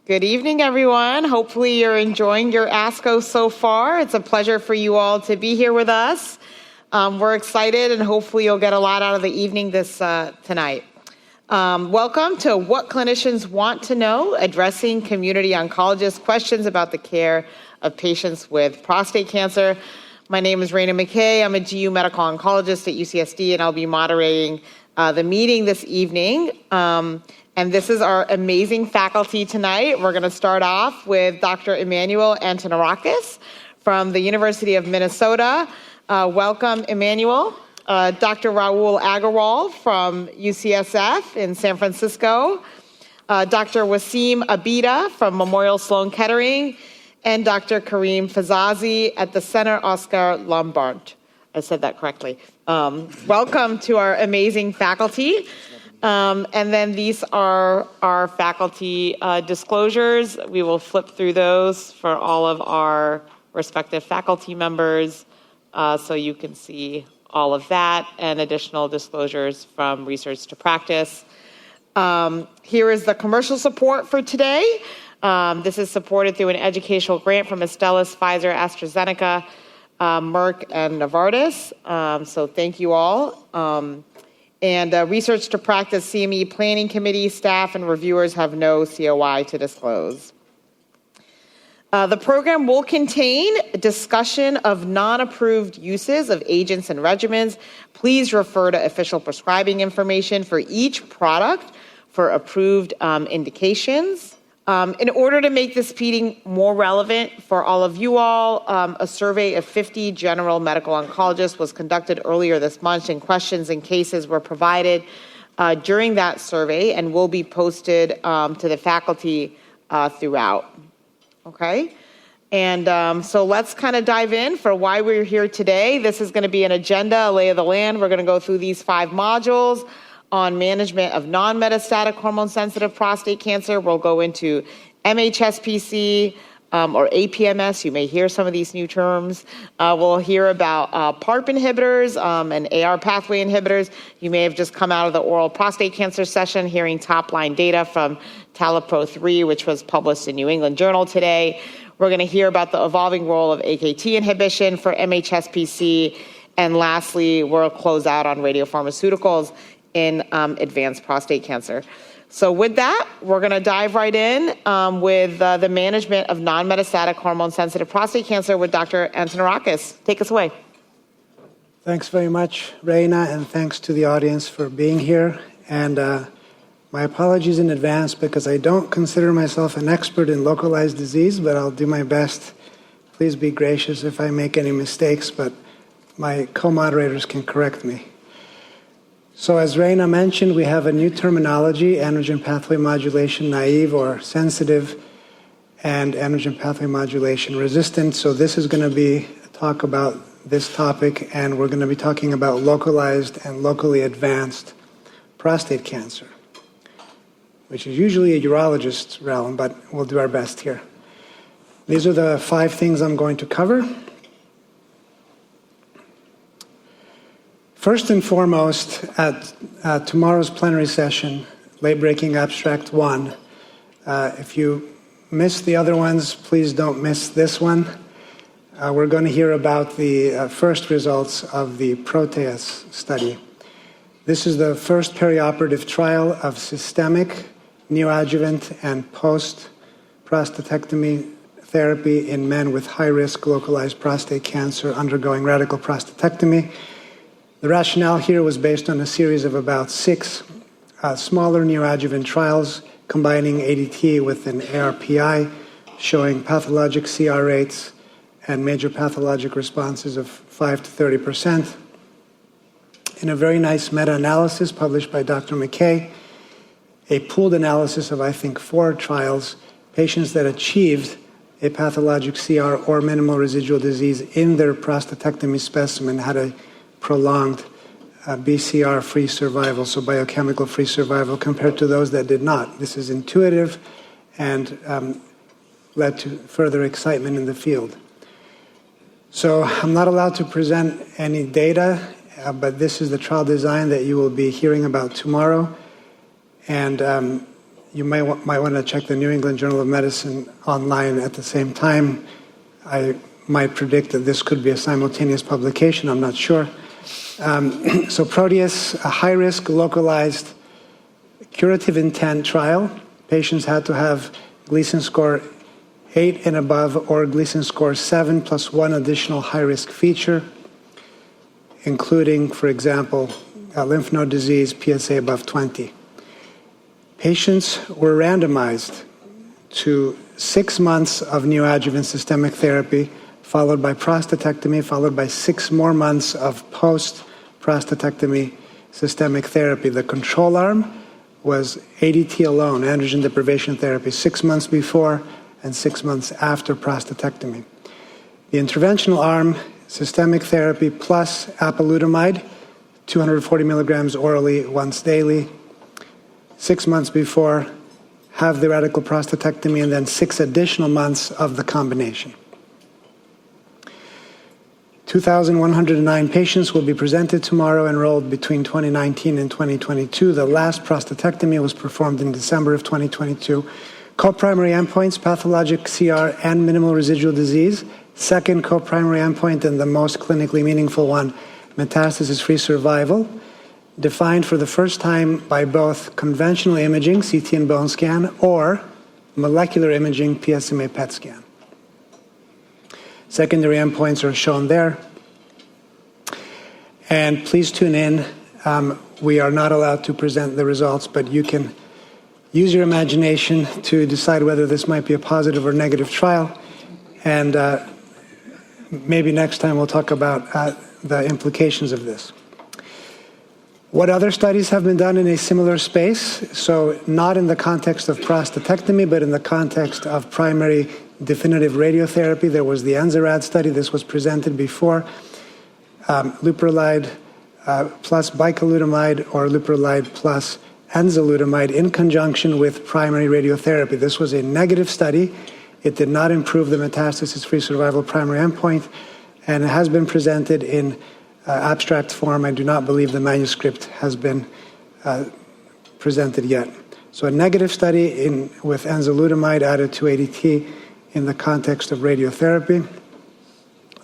Good evening, everyone. Hopefully you're enjoying your ASCO so far. It's a pleasure for you all to be here with us. We're excited, and hopefully you'll get a lot out of the evening tonight. Welcome to What Clinicians Want to Know, addressing community oncologists' questions about the care of patients with prostate cancer. My name is Dr McKay. I'm a GU medical oncologist at UCSD, and I'll be moderating the meeting this evening. And this is our amazing faculty tonight. We're going to start off with Dr. Emmanuel Antonarakis from the University of Minnesota. Welcome, Emmanuel. Dr. Rahul Aggarwal from UCSF in San Francisco. Dr. Wassim Abida from Memorial Sloan Kettering. And Dr. Karim Fizazi at the Center Oscar Lombard. I said that correctly. Welcome to our amazing faculty. And then these are our faculty disclosures. We will flip through those for all of our respective faculty members so you can see all of that and additional disclosures from research to practice. Here is the commercial support for today. This is supported through an educational grant from Astellas, Pfizer, AstraZeneca, Merck, and Novartis. So thank you all. And research to practice CME planning committee staff and reviewers have no COI to disclose. The program will contain a discussion of non-approved uses of agents and regimens. Please refer to official prescribing information for each product for approved indications. In order to make this meeting more relevant for all of you all, a survey of 50 general medical oncologists was conducted earlier this month, and questions and cases were provided during that survey and will be posted to the faculty throughout. Okay? And so let's kind of dive in for why we're here today. This is going to be an agenda, a lay of the land. We're going to go through these 5 modules. On management of non-metastatic hormone-sensitive prostate cancer. We'll go into mHSPC or APMS. You may hear some of these new terms. We'll hear about PARP inhibitors and AR pathway inhibitors. You may have just come out of the oral prostate cancer session hearing top-line data from TALAPRO-3, which was published in New England Journal today. We're going to hear about the evolving role of AKT inhibition for mHSPC. And lastly, we'll close out on radiopharmaceuticals in advanced prostate cancer. So with that, we're going to dive right in with the management of non-metastatic hormone-sensitive prostate cancer with Dr. Antonarakis. Take us away. Thanks very much, Rana, and thanks to the audience for being here. And my apologies in advance because I don't consider myself an expert in localized disease, but I'll do my best. Please be gracious if I make any mistakes, but my co-moderators can correct me. So as Rana mentioned, we have a new terminology, androgen pathway modulation naive or sensitive, and androgen pathway modulation resistant. So this is going to be a talk about this topic, and we're going to be talking about localized and locally advanced prostate cancer, which is usually a urologist's realm, but we'll do our best here. These are the 5 things I'm going to cover. First and foremost, at tomorrow's plenary session, late-breaking abstract 1, if you missed the other ones, please don't miss this one. We're going to hear about the first results of the Proteus study. This is the first perioperative trial of systemic, neoadjuvant, and post-prostatectomy therapy in men with high-risk localized prostate cancer undergoing radical prostatectomy. The rationale here was based on a series of about 6 smaller neoadjuvant trials combining ADT with an ARPI, showing pathologic CR rates and major pathologic responses of 5 to 30%. In a very nice meta-analysis published by Dr. McKay, a pooled analysis of, I think, 4 trials, patients that achieved a pathologic CR or minimal residual disease in their prostatectomy specimen had a prolonged BCR-free survival, so biochemical-free survival, compared to those that did not. This is intuitive and led to further excitement in the field. So I'm not allowed to present any data, but this is the trial design that you will be hearing about tomorrow. And You might want to check the New England Journal of Medicine online at the same time. I might predict that this could be a simultaneous publication. I'm not sure. So Proteus, a high-risk, localized, curative intent trial. Patients had to have Gleason score 8 and above or Gleason score 7 plus one additional high-risk feature, including, for example, lymph node disease, PSA above 20. Patients were randomized to 6 months of neoadjuvant systemic therapy, followed by prostatectomy, followed by 6 more months of post-prostatectomy systemic therapy. The control arm was ADT alone, androgen deprivation therapy, 6 months before and 6 months after prostatectomy. The interventional arm, systemic therapy plus apalutamide, 240 milligrams orally once daily, 6 months before, have the radical prostatectomy, and then 6 additional months of the combination. 2,109 patients will be presented tomorrow, enrolled between 2019 and 2022. The last prostatectomy was performed in December of 2022. Co-primary endpoints, pathologic CR and minimal residual disease. Second co-primary endpoint, and the most clinically meaningful one, metastasis-free survival, defined for the first time by both conventional imaging, CT and bone scan, or molecular imaging, PSMA PET scan. Secondary endpoints are shown there. And please tune in. We are not allowed to present the results, but you can use your imagination to decide whether this might be a positive or negative trial. And maybe next time we'll talk about the implications of this. What other studies have been done in a similar space? So not in the context of prostatectomy, but in the context of primary definitive radiotherapy. There was the ENZARAD study. This was presented before. Leuprolide plus bicalutamide or leuprolide plus enzalutamide in conjunction with primary radiotherapy. This was a negative study. It did not improve the metastasis-free survival primary endpoint, and it has been presented in abstract form. I do not believe the manuscript has been presented yet. So a negative study with enzalutamide added to ADT in the context of radiotherapy.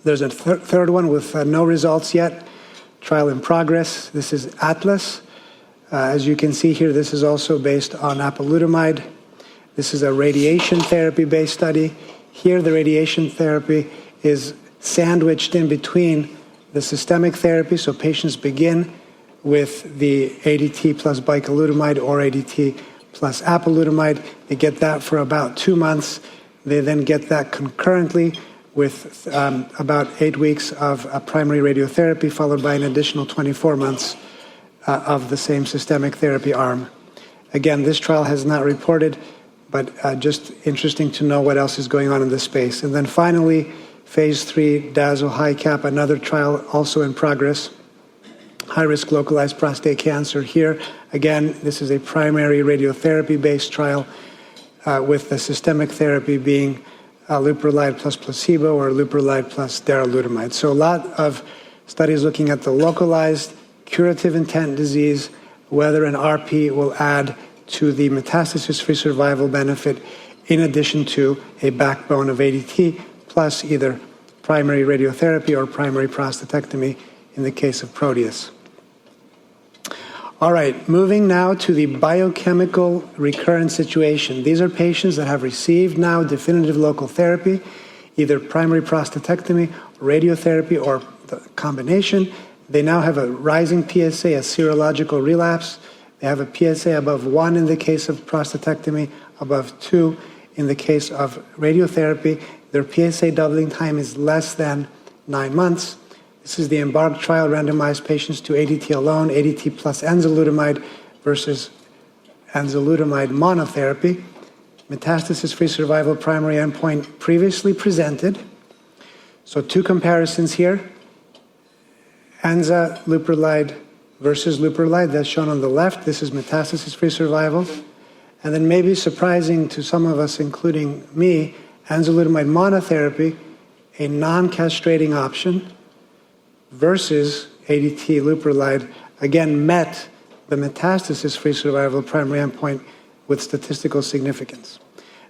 There's a third one with no results yet, trial in progress. This is ATLAS. As you can see here, this is also based on apalutamide. This is a radiation therapy-based study. Here, the radiation therapy is sandwiched in between the systemic therapy, so patients begin with the ADT plus bicalutamide or ADT plus apalutamide. They get that for about 2 months. They then get that concurrently with about 8 weeks of primary radiotherapy, followed by an additional 24 months of the same systemic therapy arm. Again, this trial has not reported, but just interesting to know what else is going on in this space. And then finally, Phase 3 DAZO-HiCap, another trial also in progress, high-risk localized prostate cancer. Here, again, this is a primary radiotherapy-based trial with the systemic therapy being leuprolide plus placebo or leuprolide plus darolutamide. So a lot of studies looking at the localized curative intent disease, whether an RP will add to the metastasis-free survival benefit in addition to a backbone of ADT, plus either primary radiotherapy or primary prostatectomy in the case of Proteus. All right, moving now to the biochemical recurrent situation. These are patients that have received now definitive local therapy, either primary prostatectomy, radiotherapy, or the combination. They now have a rising PSA, a serological relapse. They have a PSA above 1 in the case of prostatectomy, above 2 in the case of radiotherapy. Their PSA doubling time is less than 9 months. This is the EMBARK trial, randomized patients to ADT alone, ADT plus enzalutamide versus enzalutamide monotherapy. Metastasis-free survival primary endpoint previously presented. So 2 comparisons here. Enzaluprolide versus leuprolide, that's shown on the left. This is metastasis-free survival. And then maybe surprising to some of us, including me, enzalutamide monotherapy, a non-castrating option, versus ADT leuprolide, again met the metastasis-free survival primary endpoint with statistical significance.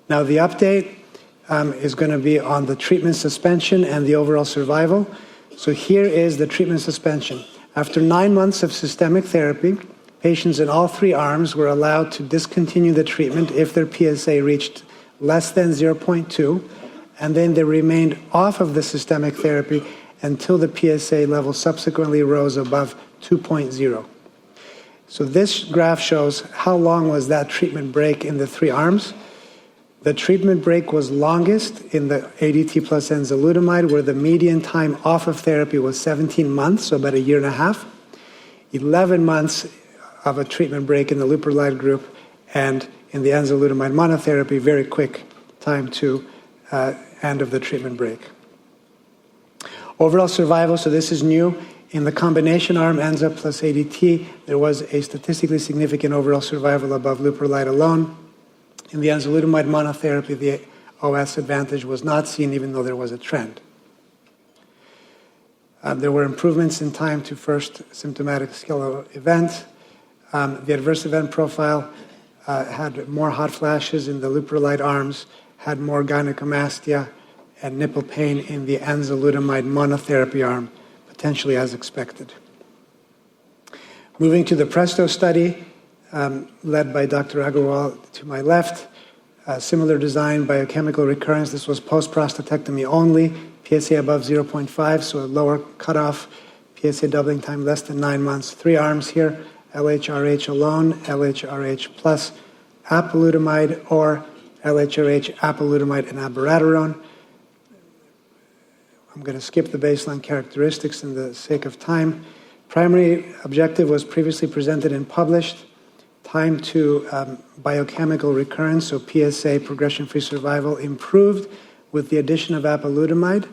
Now, the update is going to be on the treatment suspension and the overall survival. So here is the treatment suspension. After 9 months of systemic therapy, patients in all 3 arms were allowed to discontinue the treatment if their PSA reached less than 0.2, and then they remained off of the systemic therapy until the PSA level subsequently rose above 2.0. So this graph shows how long was that treatment break in the 3 arms. The treatment break was longest in the ADT plus enzalutamide, where the median time off of therapy was 17 months, so about 1.5 years, 11 months of a treatment break in the leuprolide group, and in the enzalutamide monotherapy, very quick time to end of the treatment break. Overall survival, so this is new. In the combination arm, Enza plus ADT, there was a statistically significant overall survival above leuprolide alone. In the enzalutamide monotherapy, the OS advantage was not seen, even though there was a trend. There were improvements in time to first symptomatic skeletal event. The adverse event profile had more hot flashes in the leuprolide arms, had more gynecomastia and nipple pain in the enzalutamide monotherapy arm, potentially as expected. Moving to the PRESTO study, led by Dr. Aggarwal to my left, similar design, biochemical recurrence. This was post-prostatectomy only, PSA above 0.5, so a lower cutoff, PSA doubling time less than 9 months. 3 arms here, LHRH alone, LHRH plus apalutamide, or LHRH, apalutamide, and abiraterone. I'm going to skip the baseline characteristics in the sake of time. Primary objective was previously presented and published. Time to biochemical recurrence, so PSA, progression-free survival, improved with the addition of apalutamide,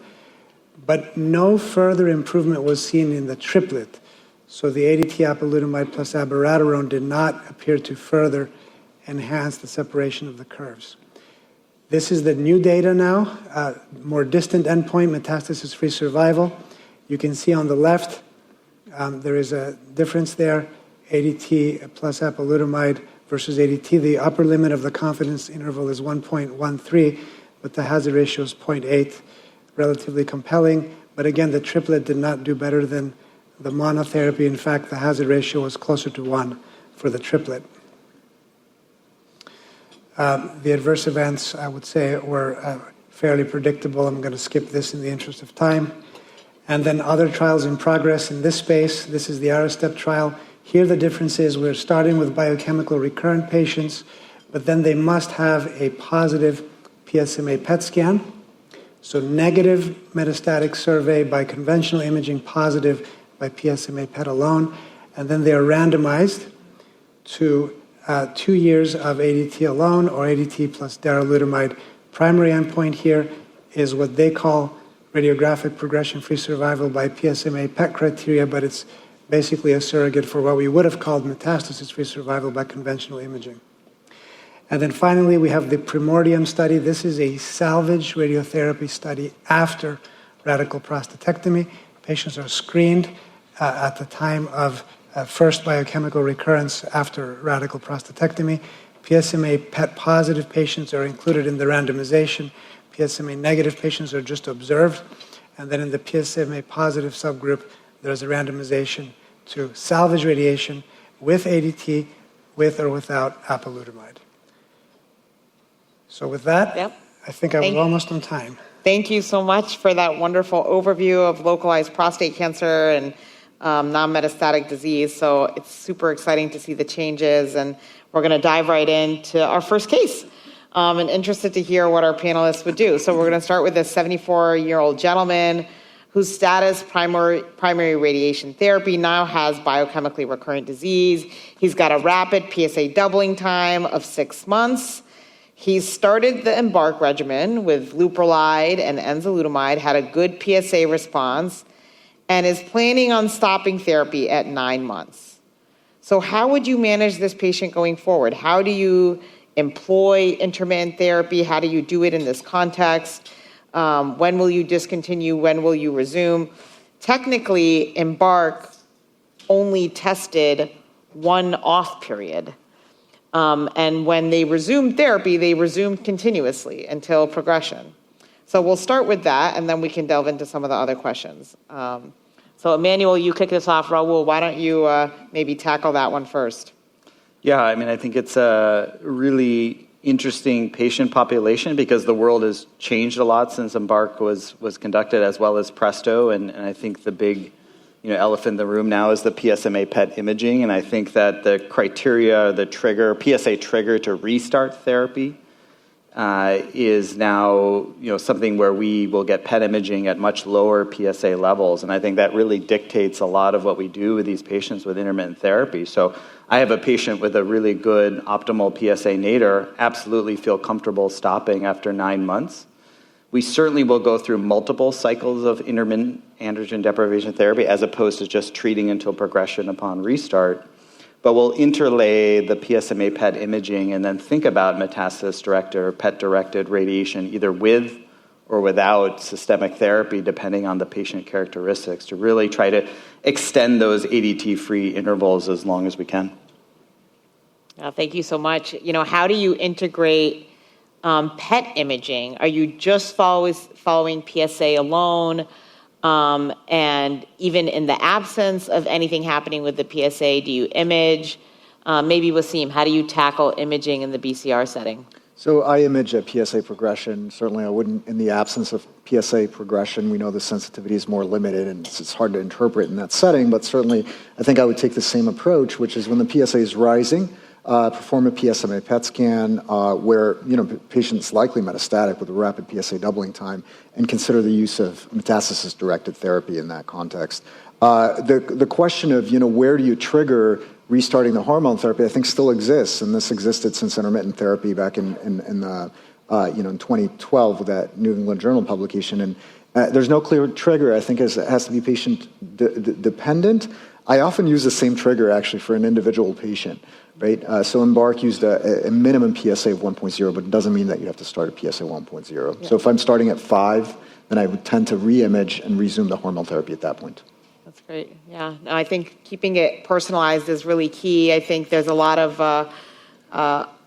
but no further improvement was seen in the triplet. So the ADT apalutamide plus abiraterone did not appear to further enhance the separation of the curves. This is the new data now, more distant endpoint, metastasis-free survival. You can see on the left, there is a difference there, ADT plus apalutamide versus ADT. The upper limit of the confidence interval is 1.13, but the hazard ratio is 0.8, relatively compelling. But again, the triplet did not do better than the monotherapy. In fact, the hazard ratio was closer to 1 for the triplet. The adverse events, I would say, were fairly predictable. I'm going to skip this in the interest of time. And then other trials in progress in this space. This is the ARISTEP trial. Here the difference is we're starting with biochemical recurrent patients, but then they must have a positive PSMA PET scan. So negative metastatic survey by conventional imaging, positive by PSMA PET alone. And then they are randomized to 2 years of ADT alone or ADT plus darolutamide. Primary endpoint here is what they call radiographic progression-free survival by PSMA PET criteria, but it's basically a surrogate for what we would have called metastasis-free survival by conventional imaging. And then finally, we have the Primordium study. This is a salvage radiotherapy study after radical prostatectomy. Patients are screened at the time of first biochemical recurrence after radical prostatectomy. PSMA PET positive patients are included in the randomization. PSMA negative patients are just observed. And then in the PSMA positive subgroup, there's a randomization to salvage radiation with ADT, with or without apalutamide. So with that, I think I was almost on time. Thank you so much for that wonderful overview of localized prostate cancer and non-metastatic disease. So it's super exciting to see the changes, and we're going to dive right into our first case. And interested to hear what our panelists would do. So we're going to start with a 74-year-old gentleman whose status primary radiation therapy now has biochemically recurrent disease. He's got a rapid PSA doubling time of 6 months. He's started the EMBARK regimen with leuprolide and enzalutamide, had a good PSA response, and is planning on stopping therapy at 9 months. So how would you manage this patient going forward? How do you employ intermittent therapy? How do you do it in this context? When will you discontinue? When will you resume? Technically, EMBARK only tested one off period. And when they resumed therapy, they resumed continuously until progression. So we'll start with that, and then we can delve into some of the other questions. So Emmanuel, you kick this off. Rahul, why don't you maybe tackle that one first? Yeah, I mean, I think it's a really interesting patient population because the world has changed a lot since Embark was conducted, as well as Presto. And I think the big elephant in the room now is the PSMA PET imaging. And I think that the criteria, the trigger, PSA trigger to restart therapy is now something where we will get PET imaging at much lower PSA levels. And I think that really dictates a lot of what we do with these patients with intermittent therapy. So I have a patient with a really good optimal PSA nadir, absolutely feel comfortable stopping after 9 months. We certainly will go through multiple cycles of intermittent androgen deprivation therapy as opposed to just treating until progression upon restart. But we'll interlay the PSMA PET imaging and then think about metastasis-directed or PET-directed radiation either with or without systemic therapy, depending on the patient characteristics, to really try to extend those ADT-free intervals as long as we can. Thank you so much. How do you integrate PET imaging? Are you just following PSA alone? And even in the absence of anything happening with the PSA, do you image? Maybe Wassim, how do you tackle imaging in the BCR setting? So I image at PSA progression. Certainly I wouldn't, in the absence of PSA progression, we know the sensitivity is more limited and it's hard to interpret in that setting, but certainly I think I would take the same approach, which is when the PSA is rising, perform a PSMA PET scan where patient's likely metastatic with a rapid PSA doubling time and consider the use of metastasis-directed therapy in that context. The question of where do you trigger restarting the hormone therapy, I think still exists, and this existed since intermittent therapy back in 2012 with that New England Journal publication. And there's no clear trigger. I think it has to be patient dependent. I often use the same trigger actually for an individual patient, right? So Embark used a minimum PSA of 1.0, but it doesn't mean that you have to start at PSA 1.0. Yeah. So if I'm starting at 5, then I would tend to re-image and resume the hormone therapy at that point. That's great. Yeah, no, I think keeping it personalized is really key. I think there's a lot of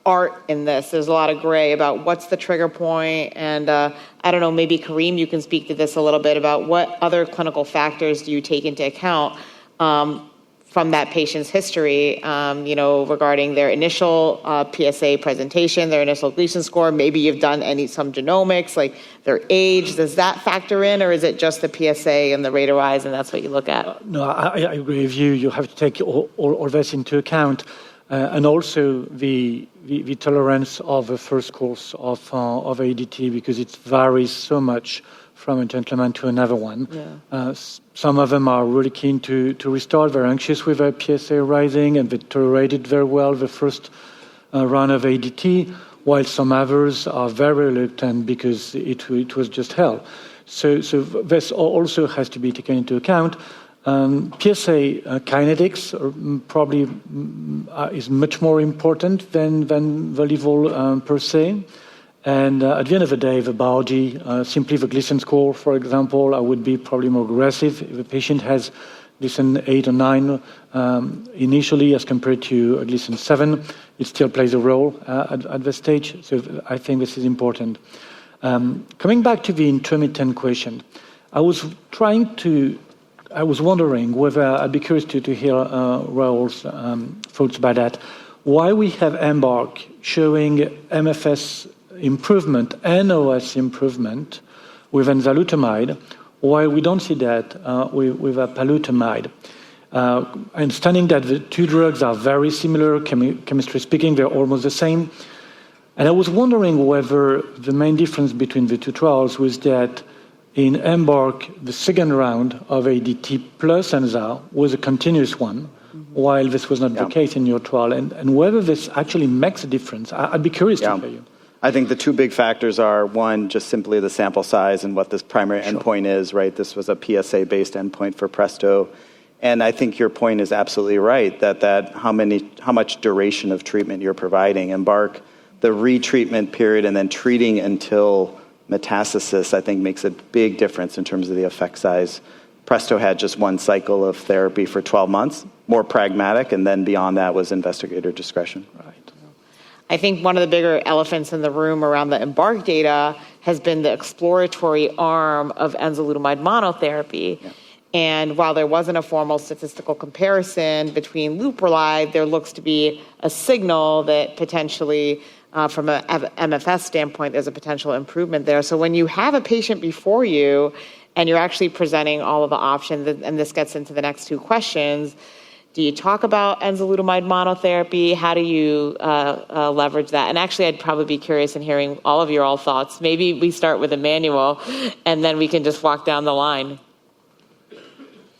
art in this. There's a lot of gray about what's the trigger point. And I don't know, maybe Karim, you can speak to this a little bit about what other clinical factors do you take into account from that patient's history, regarding their initial PSA presentation, their initial Gleason score. Maybe you've done some genomics, like their age. Does that factor in, or is it just the PSA and the rate of rise, and that's what you look at? No, I agree with you. You have to take all this into account, and also the tolerance of the first course of ADT, because it varies so much from a gentleman to another one. Yeah. Some of them are really keen to restart. They're anxious with their PSA rising, and they tolerated very well the first run of ADT, while some others are very reluctant because it was just hell. So this also has to be taken into account. PSA kinetics probably is much more important than the level per se. And at the end of the day, the biology, simply the Gleason score, for example, I would be probably more aggressive. If a patient has Gleason 8 or 9 initially as compared to a Gleason 7, it still plays a role at this stage. So I think this is important. Coming back to the intermittent question, I was wondering whether I'd be curious to hear Rahul's thoughts about that. Why we have Embark showing MFS improvement and OS improvement with enzalutamide, while we don't see that with apalutamide. Understanding that the two drugs are very similar, chemistry speaking, they're almost the same. And I was wondering whether the main difference between the two trials was that in Embark, the second round of ADT plus enza was a continuous one, while this was not the case in your trial, and whether this actually makes a difference. I'd be curious to hear you. I think the two big factors are, one, just simply the sample size and what this primary endpoint is, right? This was a PSA-based endpoint for Presto. And I think your point is absolutely right, that how much duration of treatment you're providing. Embark, the retreatment period and then treating until metastasis, I think makes a big difference in terms of the effect size. Presto had just one cycle of therapy for 12 months, more pragmatic, and then beyond that was investigator discretion. Right. I think one of the bigger elephants in the room around the EMBARK data has been the exploratory arm of enzalutamide monotherapy. Yeah. And while there wasn't a formal statistical comparison between Leuprolide, there looks to be a signal that potentially, from an MFS standpoint, there's a potential improvement there. So when you have a patient before you and you're actually presenting all of the options, and this gets into the next two questions, do you talk about enzalutamide monotherapy? How do you leverage that? And actually, I'd probably be curious in hearing all of your all thoughts. Maybe we start with Emmanuel, and then we can just walk down the line.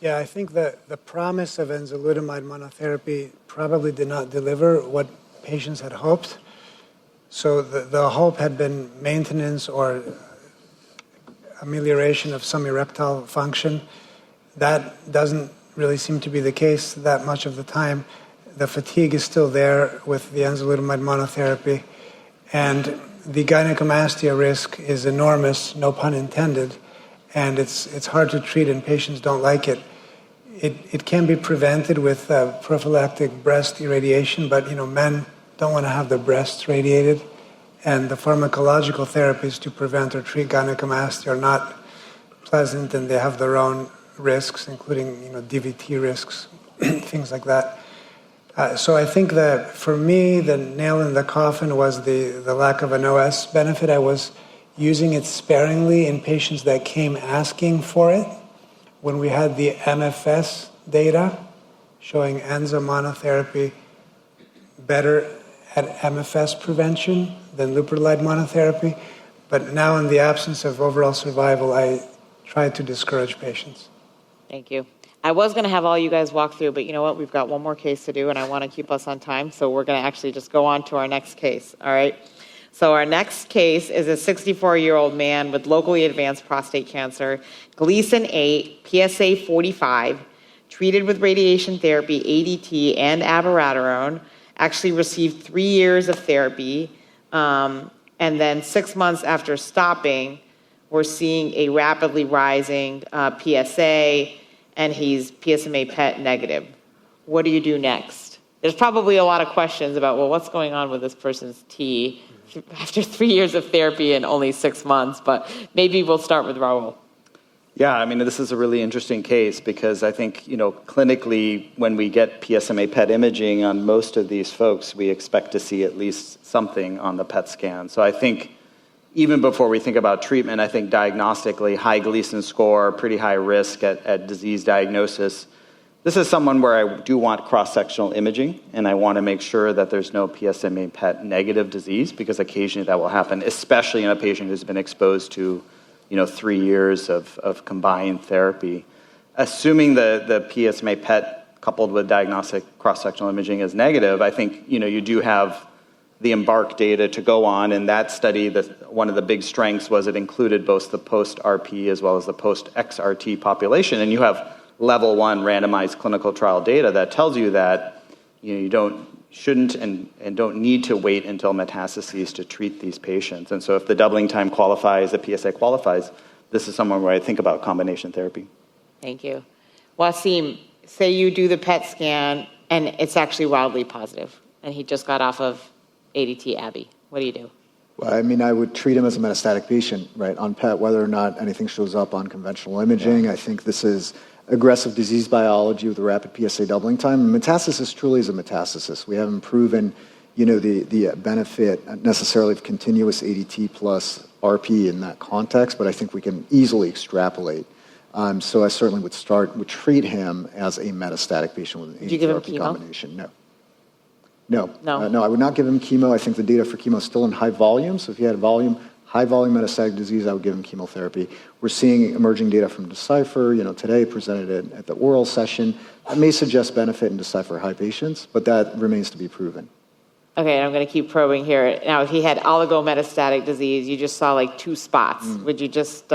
Yeah, I think that the promise of enzalutamide monotherapy probably did not deliver what patients had hoped. So the hope had been maintenance or amelioration of some erectile function. That doesn't really seem to be the case that much of the time. The fatigue is still there with the enzalutamide monotherapy. And the gynecomastia risk is enormous, no pun intended, and it's hard to treat and patients don't like it. It can be prevented with prophylactic breast irradiation, but men don't want to have their breasts radiated, and the pharmacological therapies to prevent or treat gynecomastia are not pleasant, and they have their own risks, including DVT risks, things like that. So I think that for me, the nail in the coffin was the lack of an OS benefit. I was using it sparingly in patients that came asking for it. When we had the MFS data showing enza monotherapy better at MFS prevention than leuprolide monotherapy, but now in the absence of overall survival, I try to discourage patients. Thank you. I was going to have all you guys walk through, but you know what? We've got one more case to do, and I want to keep us on time, so we're going to actually just go on to our next case, all right? So our next case is a 64-year-old man with locally advanced prostate cancer, Gleason 8, PSA 45, treated with radiation therapy, ADT, and abiraterone, actually received 3 years of therapy, and then 6 months after stopping, we're seeing a rapidly rising PSA, and he's PSMA PET negative. What do you do next? There's probably a lot of questions about, well, what's going on with this person's T after 3 years of therapy and only 6 months, but maybe we'll start with Rahul. Yeah, I mean, this is a really interesting case because I think, clinically, when we get PSMA PET imaging on most of these folks, we expect to see at least something on the PET scan. So I think even before we think about treatment, I think diagnostically, high Gleason score, pretty high risk at disease diagnosis. This is someone where I do want cross-sectional imaging, and I want to make sure that there's no PSMA PET negative disease, because occasionally that will happen, especially in a patient who's been exposed to 3 years of combined therapy. Assuming the PSMA PET coupled with diagnostic cross-sectional imaging is negative, I think you do have the EMBARK data to go on. In that study, one of the big strengths was it included both the post-RP as well as the post-XRT population, and you have level 1 randomized clinical trial data that tells you that you shouldn't and don't need to wait until metastases to treat these patients. And so if the doubling time qualifies, the PSA qualifies, this is someone where I think about combination therapy. Thank you. Wassim, say you do the PET scan and it's actually wildly positive, and he just got off of ADT Abby. What do you do? Well, I mean, I would treat him as a metastatic patient, right, on PET, whether or not anything shows up on conventional imaging. I think this is aggressive disease biology with a rapid PSA doubling time. Metastasis truly is a metastasis. We haven't proven, the benefit necessarily of continuous ADT plus RP in that context, but I think we can easily extrapolate. So I certainly would treat him as a metastatic patient with an ADT-RP combination. No, I would not give him chemo. I think the data for chemo is still in high volume. So if he had high volume metastatic disease, I would give him chemotherapy. We're seeing emerging data from Decipher, today presented at the oral session. That may suggest benefit in Decipher high patients, but that remains to be proven. Okay, I'm going to keep probing here. Now, if he had oligometastatic disease, you just saw like 2 spots. Would you just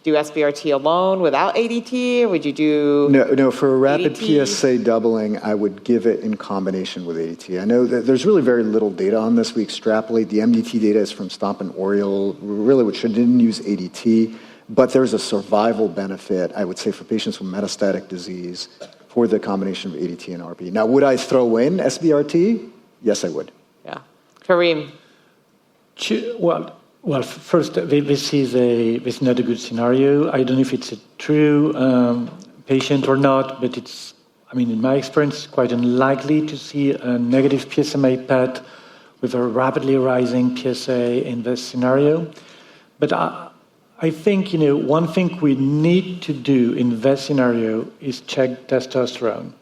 do SBRT alone without ADT, or would you do No, for a rapid ADT? PSA doubling, I would give it in combination with ADT. I know that there's really very little data on this. We extrapolate. The MDT data is from Stomp and Oriole, really, which didn't use ADT, but there's a survival benefit, I would say, for patients with metastatic disease for the combination of ADT and RP. Now, would I throw in SBRT? Yes, I would. Yeah. Karim. Well, first, this is not a good scenario. I don't know if it's a true patient or not, but in my experience, quite unlikely to see a negative PSMA PET with a rapidly rising PSA in this scenario. But I think, one thing we need to do in this scenario is check testosterone.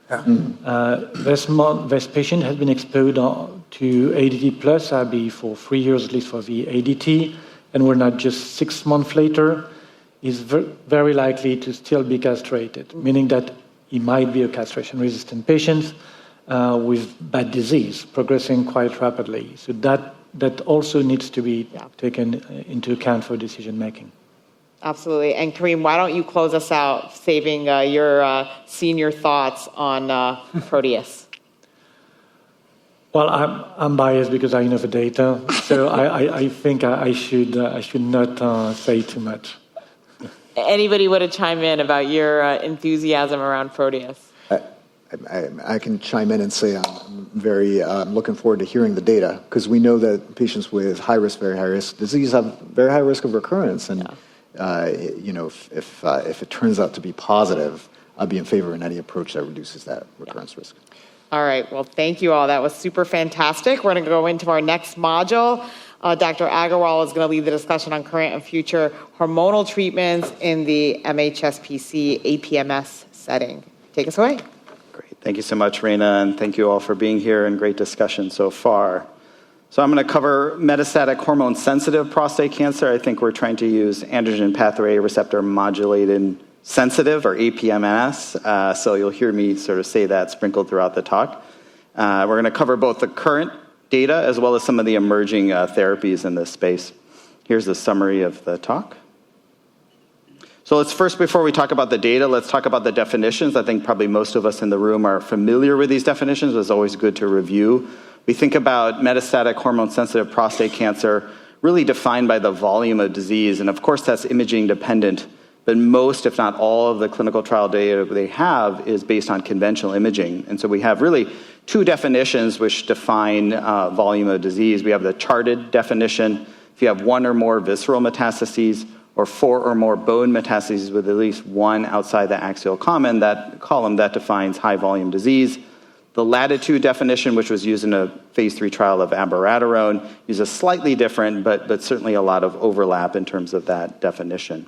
This patient has been exposed to ADT plus AB for 3 years, at least for the ADT, and we're not just 6 months later, is very likely to still be castrated, meaning that he might be a castration-resistant patient with bad disease, progressing quite rapidly. So that also needs to be taken into account for decision-making. Absolutely. And Karim, why don't you close us out, saving your senior thoughts on Proteus? Well, I'm biased because I know the data, so I think I should not say too much. Anybody want to chime in about your enthusiasm around Proteus? I can chime in and say I'm very looking forward to hearing the data, because we know that patients with high risk, very high risk disease have very high risk of recurrence, and if it turns out to be positive, I'll be in favor in any approach that reduces that recurrence risk. All right. Well, thank you all. That was super fantastic. We're going to go into our next module. Dr. Aggarwal is going to lead the discussion on current and future hormonal treatments in the mHSPC APMS setting. Take us away. Great. Thank you so much, Rana, and thank you all for being here and great discussion so far. So I'm going to cover metastatic hormone-sensitive prostate cancer. I think we're trying to use androgen pathway receptor modulated sensitive, or APMS. So you'll hear me sort of say that sprinkled throughout the talk. We're going to cover both the current data as well as some of the emerging therapies in this space. Here's a summary of the talk. So let's first, before we talk about the data, let's talk about the definitions. I think probably most of us in the room are familiar with these definitions. It's always good to review. We think about metastatic hormone-sensitive prostate cancer really defined by the volume of disease. And of course, that's imaging dependent. But most, if not all, of the clinical trial data they have is based on conventional imaging. And so we have really two definitions which define volume of disease. We have the charted definition. If you have one or more visceral metastases or 4 or more bone metastases with at least one outside the axial column, that defines high volume disease. The latitude definition, which was used in a phase 3 trial of abiraterone, uses slightly different, but certainly a lot of overlap in terms of that definition.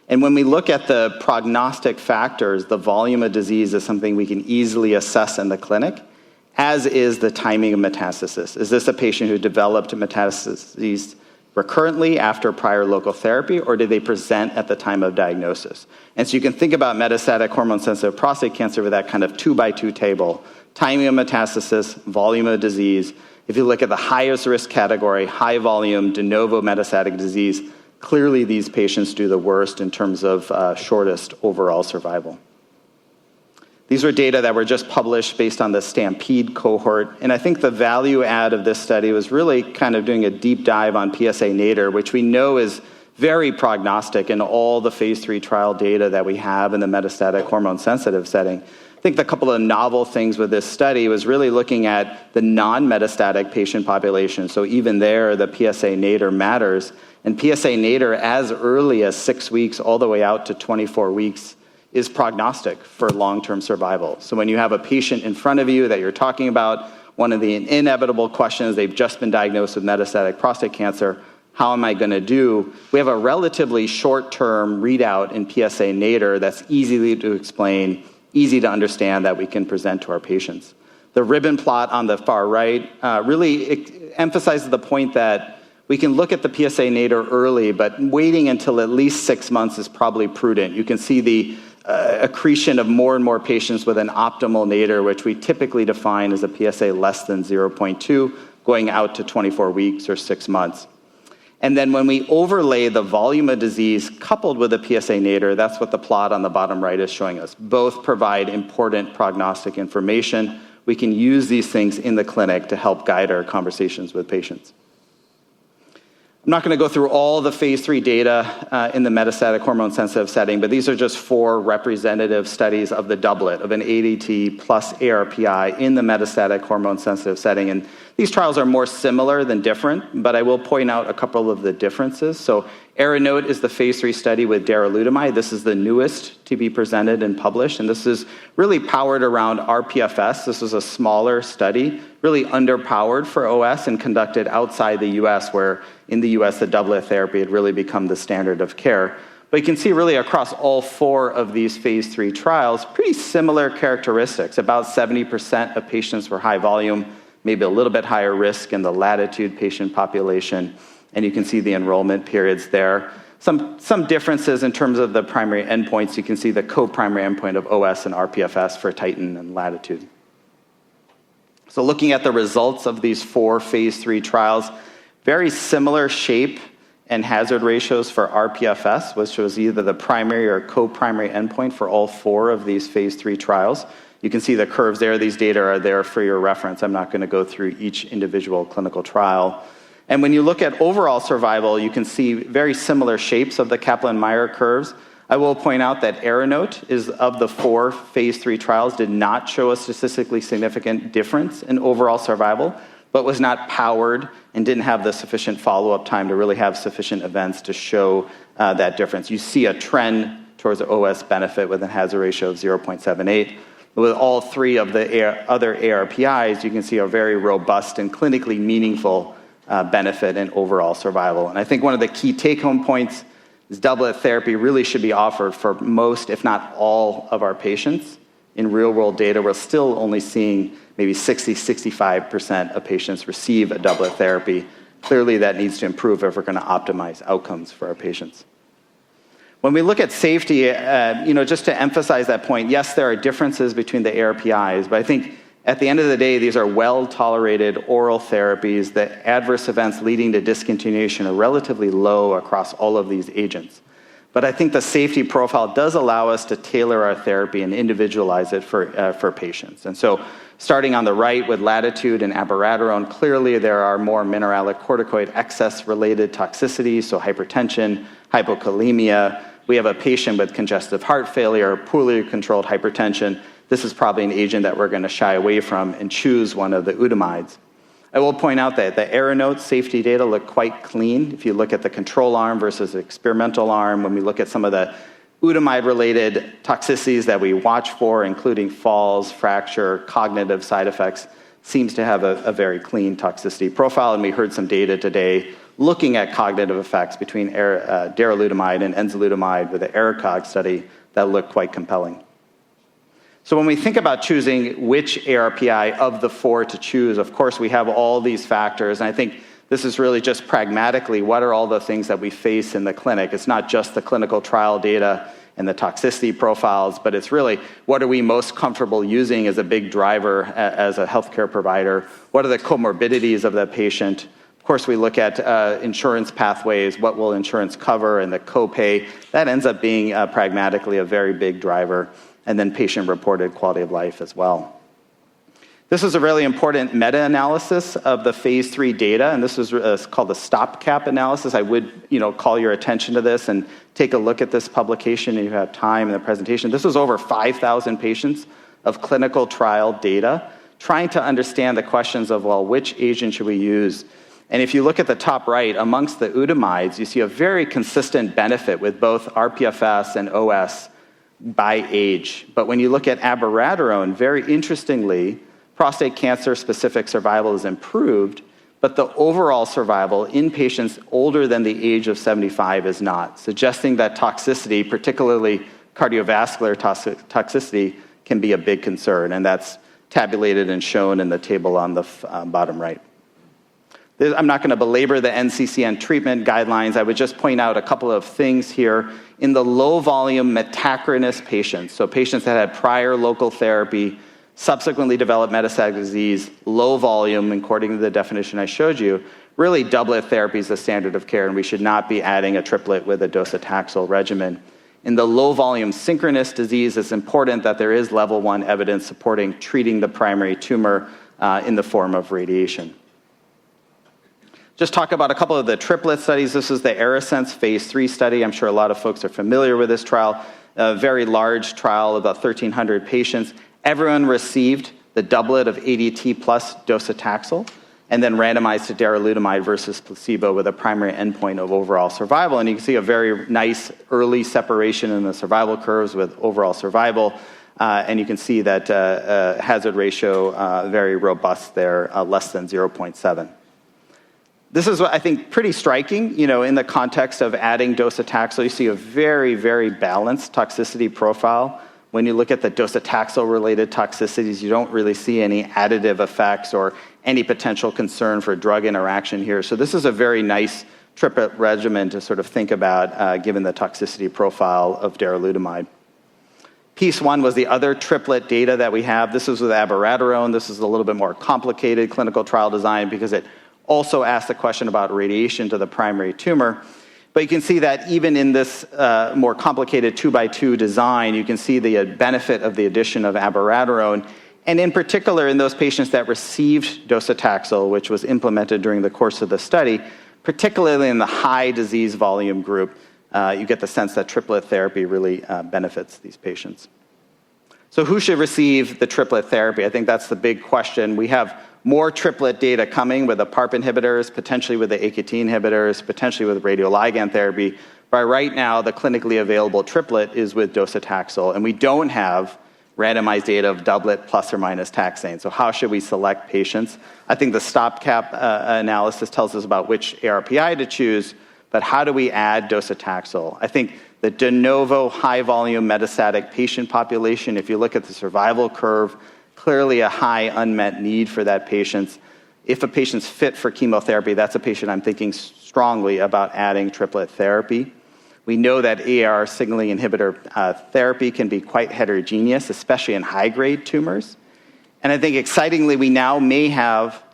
And when we look at the prognostic factors, the volume of disease is something we can easily assess in the clinic, as is the timing of metastasis. Is this a patient who developed metastases recurrently after prior local therapy, or did they present at the time of diagnosis? And so you can think about metastatic hormone-sensitive prostate cancer with that kind of 2x2 table: timing of metastasis, volume of disease. If you look at the highest risk category, high volume, de novo metastatic disease, clearly these patients do the worst in terms of shortest overall survival. These were data that were just published based on the STAMPEDE cohort, and I think the value add of this study was really kind of doing a deep dive on PSA nadir, which we know is very prognostic in all the phase 3 trial data that we have in the metastatic hormone-sensitive setting. I think the couple of novel things with this study was really looking at the non-metastatic patient population. So even there, the PSA nadir matters. And PSA nadir as early as 6 weeks all the way out to 24 weeks is prognostic for long-term survival. So when you have a patient in front of you that you're talking about, one of the inevitable questions, they've just been diagnosed with metastatic prostate cancer, how am I going to do? We have a relatively short-term readout in PSA nadir that's easy to explain, easy to understand, that we can present to our patients. The ribbon plot on the far right really emphasizes the point that we can look at the PSA nadir early, but waiting until at least 6 months is probably prudent. You can see the accretion of more and more patients with an optimal nadir, which we typically define as a PSA less than 0.2, going out to 24 weeks or 6 months. And then when we overlay the volume of disease coupled with a PSA nadir, that's what the plot on the bottom right is showing us. Both provide important prognostic information. We can use these things in the clinic to help guide our conversations with patients. I'm not going to go through all the phase 3 data in the metastatic hormone-sensitive setting, but these are just 4 representative studies of the doublet of an ADT plus ARPI in the metastatic hormone-sensitive setting. And these trials are more similar than different, but I will point out a couple of the differences. So ARANOTE is the phase 3 study with darolutamide. This is the newest to be presented and published, and this is really powered around rPFS. This was a smaller study, really underpowered for OS and conducted outside the US, where in the US the doublet therapy had really become the standard of care. But you can see really across all 4 of these phase 3 trials, pretty similar characteristics. About 70% of patients were high volume, maybe a little bit higher risk in the latitude patient population. And you can see the enrollment periods there. Some differences in terms of the primary endpoints. You can see the co-primary endpoint of OS and rPFS for Titan and Latitude. So looking at the results of these 4 phase 3 trials, very similar shape and hazard ratios for rPFS, which was either the primary or co-primary endpoint for all 4 of these phase 3 trials. You can see the curves there. These data are there for your reference. I'm not going to go through each individual clinical trial. And when you look at overall survival, you can see very similar shapes of the Kaplan-Meier curves. I will point out that ARANOTE is of the 4 phase 3 trials, did not show a statistically significant difference in overall survival, but was not powered and didn't have the sufficient follow-up time to really have sufficient events to show that difference. You see a trend towards the OS benefit with a hazard ratio of 0.78. With all 3 of the other ARPIs, you can see a very robust and clinically meaningful benefit in overall survival. And I think one of the key take-home points is doublet therapy really should be offered for most, if not all, of our patients. In real-world data, we're still only seeing maybe 60-65% of patients receive a doublet therapy. Clearly, that needs to improve if we're going to optimize outcomes for our patients. When we look at safety, just to emphasize that point, yes, there are differences between the ARPIs, but I think at the end of the day, these are well-tolerated oral therapies. The adverse events leading to discontinuation are relatively low across all of these agents. But I think the safety profile does allow us to tailor our therapy and individualize it for patients. And so starting on the right with Latitude and abiraterone, clearly there are more mineralocorticoid excess-related toxicities, so hypertension, hypokalemia. We have a patient with congestive heart failure, poorly controlled hypertension. This is probably an agent that we're going to shy away from and choose one of the utamides. I will point out that the ARANOTE safety data look quite clean. If you look at the control arm versus the experimental arm, when we look at some of the utamide-related toxicities that we watch for, including falls, fracture, cognitive side effects, seems to have a very clean toxicity profile. And we heard some data today looking at cognitive effects between darolutamide and enzalutamide with the ARACOG study that looked quite compelling. So when we think about choosing which ARPI of the 4 to choose, of course, we have all these factors. And I think this is really just pragmatically, what are all the things that we face in the clinic? It's not just the clinical trial data and the toxicity profiles, but it's really what are we most comfortable using as a big driver as a healthcare provider? What are the comorbidities of the patient? Of course, we look at insurance pathways, what will insurance cover, and the copay. That ends up being pragmatically a very big driver. And then patient-reported quality of life as well. This is a really important meta-analysis of the phase 3 data, and this is called the stopgap analysis. I would call your attention to this and take a look at this publication if you have time in the presentation. This was over 5,000 patients of clinical trial data, trying to understand the questions of, well, which agent should we use? And if you look at the top right, amongst the utamides, you see a very consistent benefit with both rPFS and OS by age. But when you look at abiraterone, very interestingly, prostate cancer-specific survival is improved, but the overall survival in patients older than the age of 75 is not, suggesting that toxicity, particularly cardiovascular toxicity, can be a big concern, and that's tabulated and shown in the table on the bottom right. I'm not going to belabor the NCCN treatment guidelines. I would just point out a couple of things here. In the low-volume metachronous patients, so patients that had prior local therapy, subsequently developed metastatic disease, low volume, according to the definition I showed you, really doublet therapy is the standard of care, and we should not be adding a triplet with a docetaxel regimen. In the low-volume synchronous disease, it's important that there is level 1 evidence supporting treating the primary tumor in the form of radiation. Just talk about a couple of the triplet studies. This is the ARASENSE phase 3 study. I'm sure a lot of folks are familiar with this trial. A very large trial, about 1,300 patients. Everyone received the doublet of ADT plus docetaxel. and then randomized to darolutamide versus placebo with a primary endpoint of overall survival. And you can see a very nice early separation in the survival curves with overall survival. And you can see that hazard ratio very robust there, less than 0.7. This is what I think pretty striking, in the context of adding docetaxel. You see a very, very balanced toxicity profile. When you look at the docetaxel-related toxicities, you don't really see any additive effects or any potential concern for drug interaction here. So this is a very nice triplet regimen to sort of think about given the toxicity profile of darolutamide. Piece one was the other triplet data that we have. This was with abiraterone. This is a little bit more complicated clinical trial design because it also asked the question about radiation to the primary tumor. But you can see that even in this more complicated 2x2 design, you can see the benefit of the addition of abiraterone, and in particular in those patients that received docetaxel, which was implemented during the course of the study, particularly in the high disease volume group, you get the sense that triplet therapy really benefits these patients. So who should receive the triplet therapy? I think that's the big question. We have more triplet data coming with the PARP inhibitors, potentially with the AKT inhibitors, potentially with radioligand therapy. But right now, the clinically available triplet is with docetaxel, and we don't have randomized data of doublet plus or minus taxane. So how should we select patients? I think the stopgap analysis tells us about which ARPI to choose, but how do we add docetaxel? I think the de novo high-volume metastatic patient population, if you look at the survival curve, clearly a high unmet need for that patient. If a patient's fit for chemotherapy, that's a patient I'm thinking strongly about adding triplet therapy. We know that AR signaling inhibitor therapy can be quite heterogeneous, especially in high-grade tumors. And I think excitingly, we now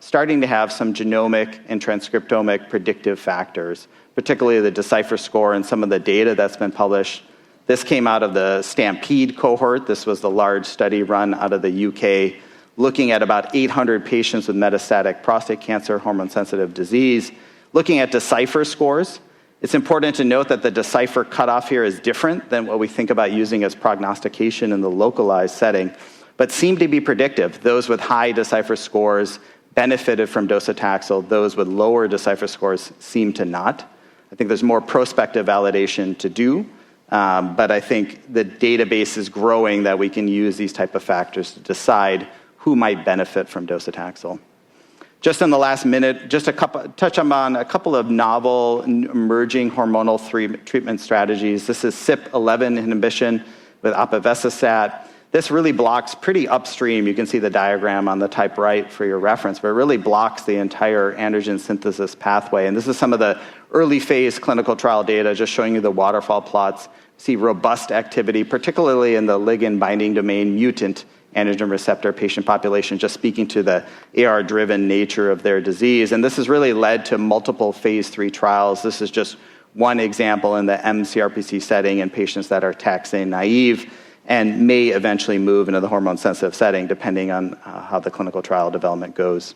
starting to have some genomic and transcriptomic predictive factors, particularly the Decipher score and some of the data that's been published. This came out of the STAMPEDE cohort. This was the large study run out of the UK, looking at about 800 patients with metastatic prostate cancer, hormone-sensitive disease, looking at Decipher scores. It's important to note that the Decipher cutoff here is different than what we think about using as prognostication in the localized setting, but seem to be predictive. Those with high Decipher scores benefited from docetaxel. Those with lower Decipher scores seem to not. I think there's more prospective validation to do, but I think the database is growing that we can use these type of factors to decide who might benefit from docetaxel. Just in the last minute, touch on a couple of novel emerging hormonal treatment strategies. This is CYP11 inhibition with opevesostat. This really blocks pretty upstream. You can see the diagram on the type right for your reference, but it really blocks the entire androgen synthesis pathway. And this is some of the early phase clinical trial data, just showing you the waterfall plots. See robust activity, particularly in the ligand binding domain mutant androgen receptor patient population, just speaking to the AR-driven nature of their disease. And this has really led to multiple phase 3 trials. This is just one example in the mCRPC setting in patients that are taxane naive and may eventually move into the hormone-sensitive setting, depending on how the clinical trial development goes.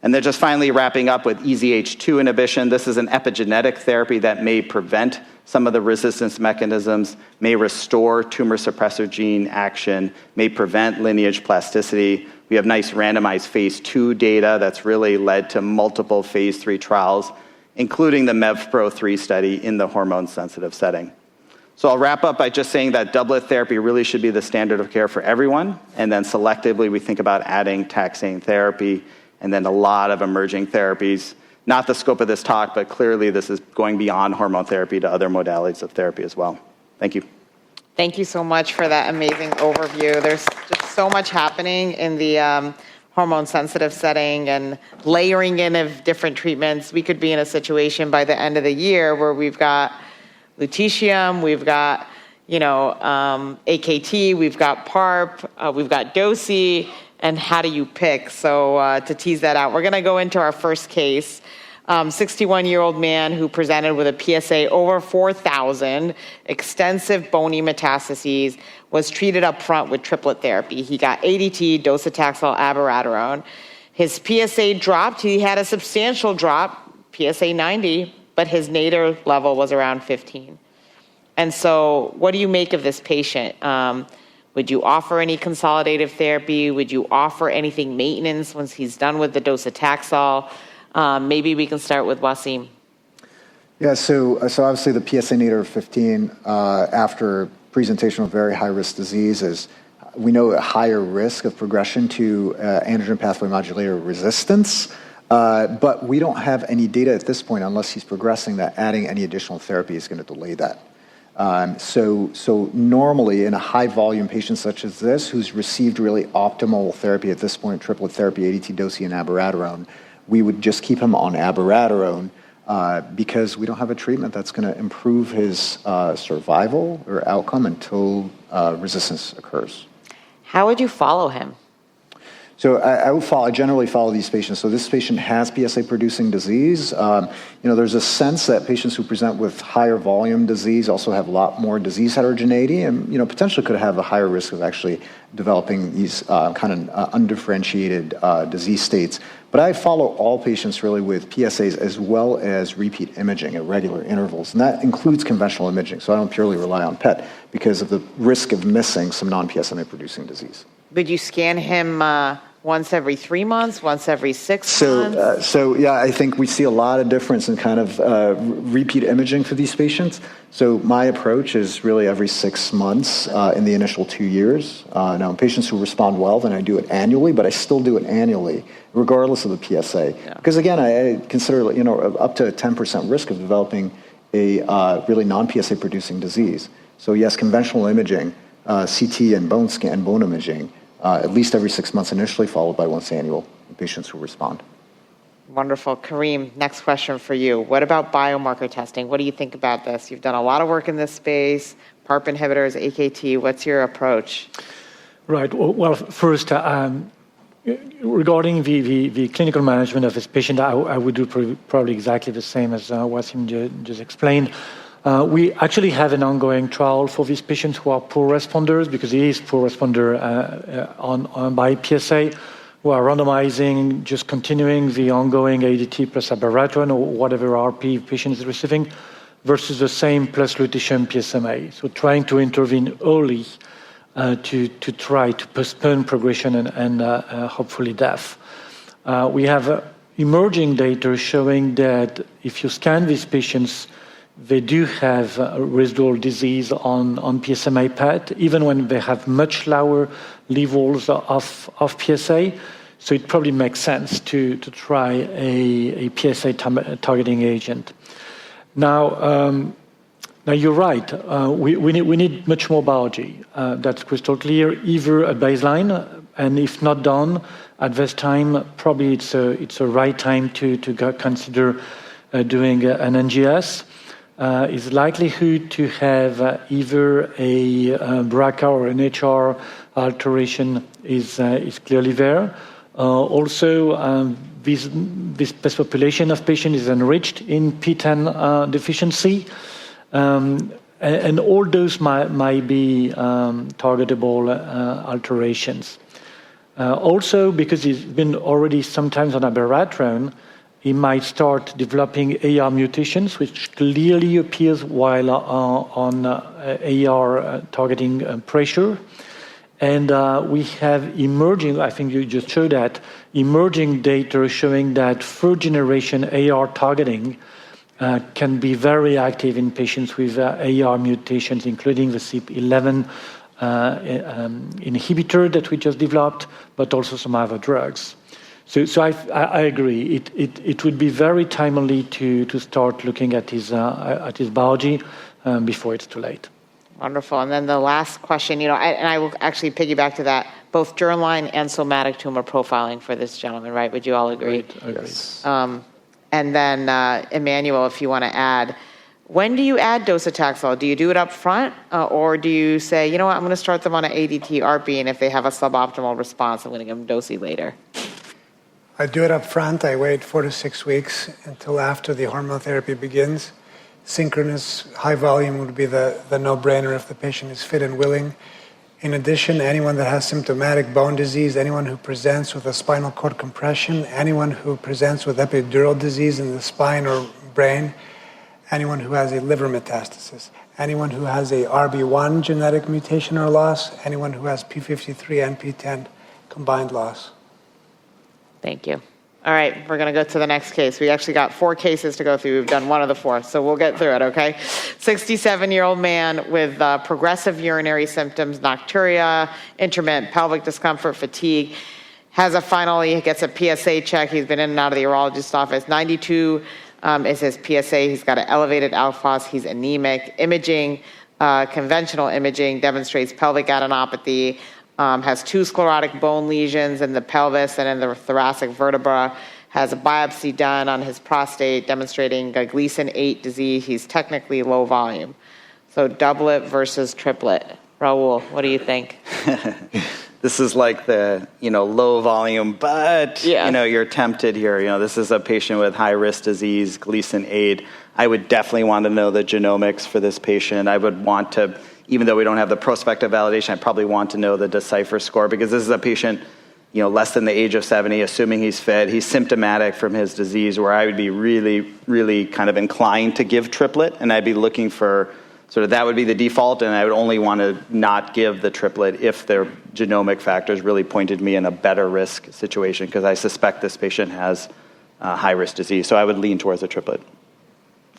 And then just finally wrapping up with EZH2 inhibition. This is an epigenetic therapy that may prevent some of the resistance mechanisms, may restore tumor suppressor gene action, may prevent lineage plasticity. We have nice randomized phase 2 data that's really led to multiple phase 3 trials, including the MEVPRO-3 study in the hormone-sensitive setting. So I'll wrap up by just saying that doublet therapy really should be the standard of care for everyone, and then selectively we think about adding taxane therapy, and then a lot of emerging therapies. Not the scope of this talk, but clearly this is going beyond hormone therapy to other modalities of therapy as well. Thank you. Thank you so much for that amazing overview. There's just so much happening in the hormone-sensitive setting and layering in of different treatments. We could be in a situation by the end of the year where we've got lutetium, we've got AKT, we've got PARP, we've got DOSI, and how do you pick? So to tease that out, we're going to go into our first case. 61-year-old man who presented with a PSA over 4,000, extensive bony metastases, was treated up front with triplet therapy. He got ADT, docetaxel, abiraterone. His PSA dropped. He had a substantial drop, PSA 90, but his nadir level was around 15. And so what do you make of this patient? Would you offer any consolidative therapy? Would you offer anything maintenance once he's done with the docetaxel? Maybe we can start with Wassim. Yeah, so obviously the PSA nadir of 15 after presentation of very high-risk diseases, we know a higher risk of progression to androgen pathway modulator resistance, but we don't have any data at this point, unless he's progressing, that adding any additional therapy is going to delay that. So normally in a high-volume patient such as this, who's received really optimal therapy at this point, triplet therapy, ADT, DOSI, and abiraterone, we would just keep him on abiraterone because we don't have a treatment that's going to improve his survival or outcome until resistance occurs. How would you follow him? So I generally follow these patients. So this patient has PSA-producing disease. There's a sense that patients who present with higher volume disease also have a lot more disease heterogeneity and, potentially could have a higher risk of actually developing these kind of undifferentiated disease states. But I follow all patients really with PSAs as well as repeat imaging at regular intervals. And that includes conventional imaging. So I don't purely rely on PET because of the risk of missing some non-PSMA-producing disease. Would you scan him once every 3 months, once every 6 months? Yeah, I think we see a lot of difference in kind of repeat imaging for these patients. So my approach is really every 6 months in the initial 2 years. Now, in patients who respond well, then I do it annually, but I still do it annually, regardless of the PSA. Yeah. Because again, I consider up to a 10% risk of developing a really non-PSA producing disease. So yes, conventional imaging, CT and bone scan, bone imaging, at least every 6 months initially, followed by once annual in patients who respond. Wonderful. Karim, next question for you. What about biomarker testing? What do you think about this? You've done a lot of work in this space, PARP inhibitors, AKT. What's your approach? Right. Well, first, regarding the clinical management of this patient, I would do probably exactly the same as Wassim just explained. We actually have an ongoing trial for these patients who are poor responders, because he is poor responder by PSA. We are randomizing, just continuing the ongoing ADT plus abiraterone or whatever RP patient is receiving, versus the same plus lutetium PSMA. So trying to intervene early to try to postpone progression and hopefully death. We have emerging data showing that if you scan these patients, they do have residual disease on PSMA PET, even when they have much lower levels of PSA. So it probably makes sense to try a PSA targeting agent. Now you're right. We need much more biology. That's crystal clear. Either a baseline, and if not done at this time, probably it's a right time to consider doing an NGS. Is likelihood to have either a BRCA or an HR alteration is clearly there. Also, this population of patients is enriched in PTEN deficiency, and all those might be targetable alterations. Also, because he's been already sometimes on abiraterone, he might start developing AR mutations, which clearly appears while on AR targeting pressure. And we have emerging, I think you just showed that, emerging data showing that third generation AR targeting can be very active in patients with AR mutations, including the CYP11 inhibitor that we just developed, but also some other drugs. So I agree. It would be very timely to start looking at his biology before it's too late. Wonderful. And then the last question, and I will actually piggyback to that, both germline and somatic tumor profiling for this gentleman, right? Would you all agree? Agreed. Yes. And then Emmanuel, if you want to add, when do you add docetaxel? Do you do it up front, or do you say, I'm going to start them on an ADT ARPI, and if they have a suboptimal response, I'm going to give them DOSI later? I do it up front. I wait 4 to 6 weeks until after the hormone therapy begins. Synchronous high volume would be the no-brainer if the patient is fit and willing. In addition, anyone that has symptomatic bone disease, anyone who presents with a spinal cord compression, anyone who presents with epidural disease in the spine or brain, anyone who has a liver metastasis, anyone who has a RB1 genetic mutation or loss, anyone who has P53 and P10 combined loss. Thank you. All right, we're going to go to the next case. We actually got 4 cases to go through. We've done one of the 4, so we'll get through it, okay? 67-year-old man with progressive urinary symptoms, nocturia, intermittent pelvic discomfort, fatigue, he gets a PSA check. He's been in and out of the urologist's office. 92 is his PSA. He's got an elevated alphos. He's anemic. Imaging, conventional imaging demonstrates pelvic adenopathy, has 2 sclerotic bone lesions in the pelvis and in the thoracic vertebra, has a biopsy done on his prostate demonstrating a Gleason 8 disease. He's technically low volume. So doublet versus triplet. Rahul, what do you think? This is like the, low volume, but, you're tempted here. This is a patient with high-risk disease, Gleason 8. I would definitely want to know the genomics for this patient. I would want to, even though we don't have the prospective validation, I probably want to know the Decipher score, because this is a patient, less than the age of 70, assuming he's fit. He's symptomatic from his disease, where I would be really, really kind of inclined to give triplet, and I'd be looking for sort of that would be the default, and I would only want to not give the triplet if their genomic factors really pointed me in a better risk situation, because I suspect this patient has high-risk disease. So I would lean towards a triplet.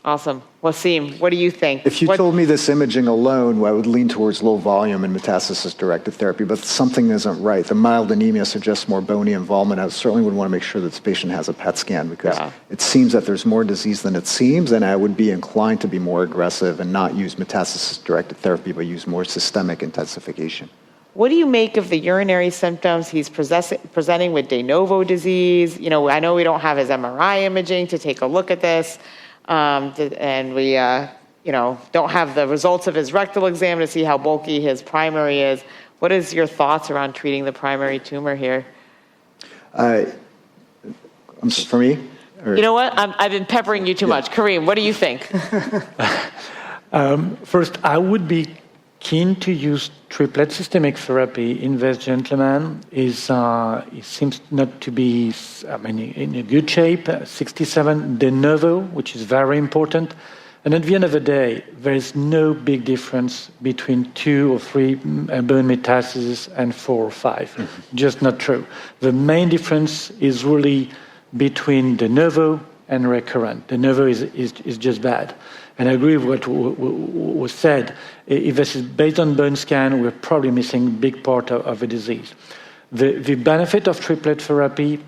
Awesome. Wassim, what do you think? If you told me this imaging alone, I would lean towards low volume and metastasis-directed therapy, but something isn't right. The mild anemia suggests more bony involvement. I certainly would want to make sure that this patient has a PET scan, because it seems that there's more disease than it seems, and I would be inclined to be more aggressive and not use metastasis-directed therapy, but use more systemic intensification. What do you make of the urinary symptoms? He's presenting with de novo disease. I know we don't have his MRI imaging to take a look at this. And we, don't have the results of his rectal exam to see how bulky his primary is. What is your thoughts around treating the primary tumor here? For me? You know what? I've been peppering you too much. Karim, what do you think? First, I would be keen to use triplet systemic therapy in this gentleman. He seems not to be in a good shape. 67 de novo, which is very important. And at the end of the day, there is no big difference between 2 or 3 bone metastases and 4 or 5. Just not true. The main difference is really between de novo and recurrent. De novo is just bad. And I agree with what was said. If this is based on bone scan, we're probably missing a big part of the disease. The benefit of triplet therapy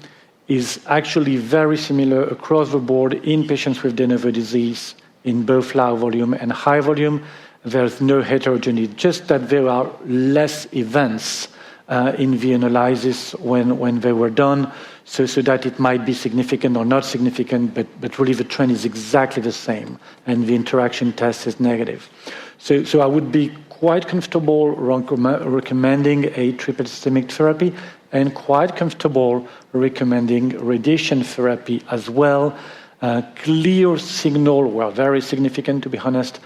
is actually very similar across the board in patients with de novo disease in both low volume and high volume. There's no heterogeneity, just that there are less events in the analysis when they were done, so that it might be significant or not significant, but really the trend is exactly the same, and the interaction test is negative. So I would be quite comfortable recommending a triplet systemic therapy, and quite comfortable recommending radiation therapy as well. Clear signal, well, very significant to be honest,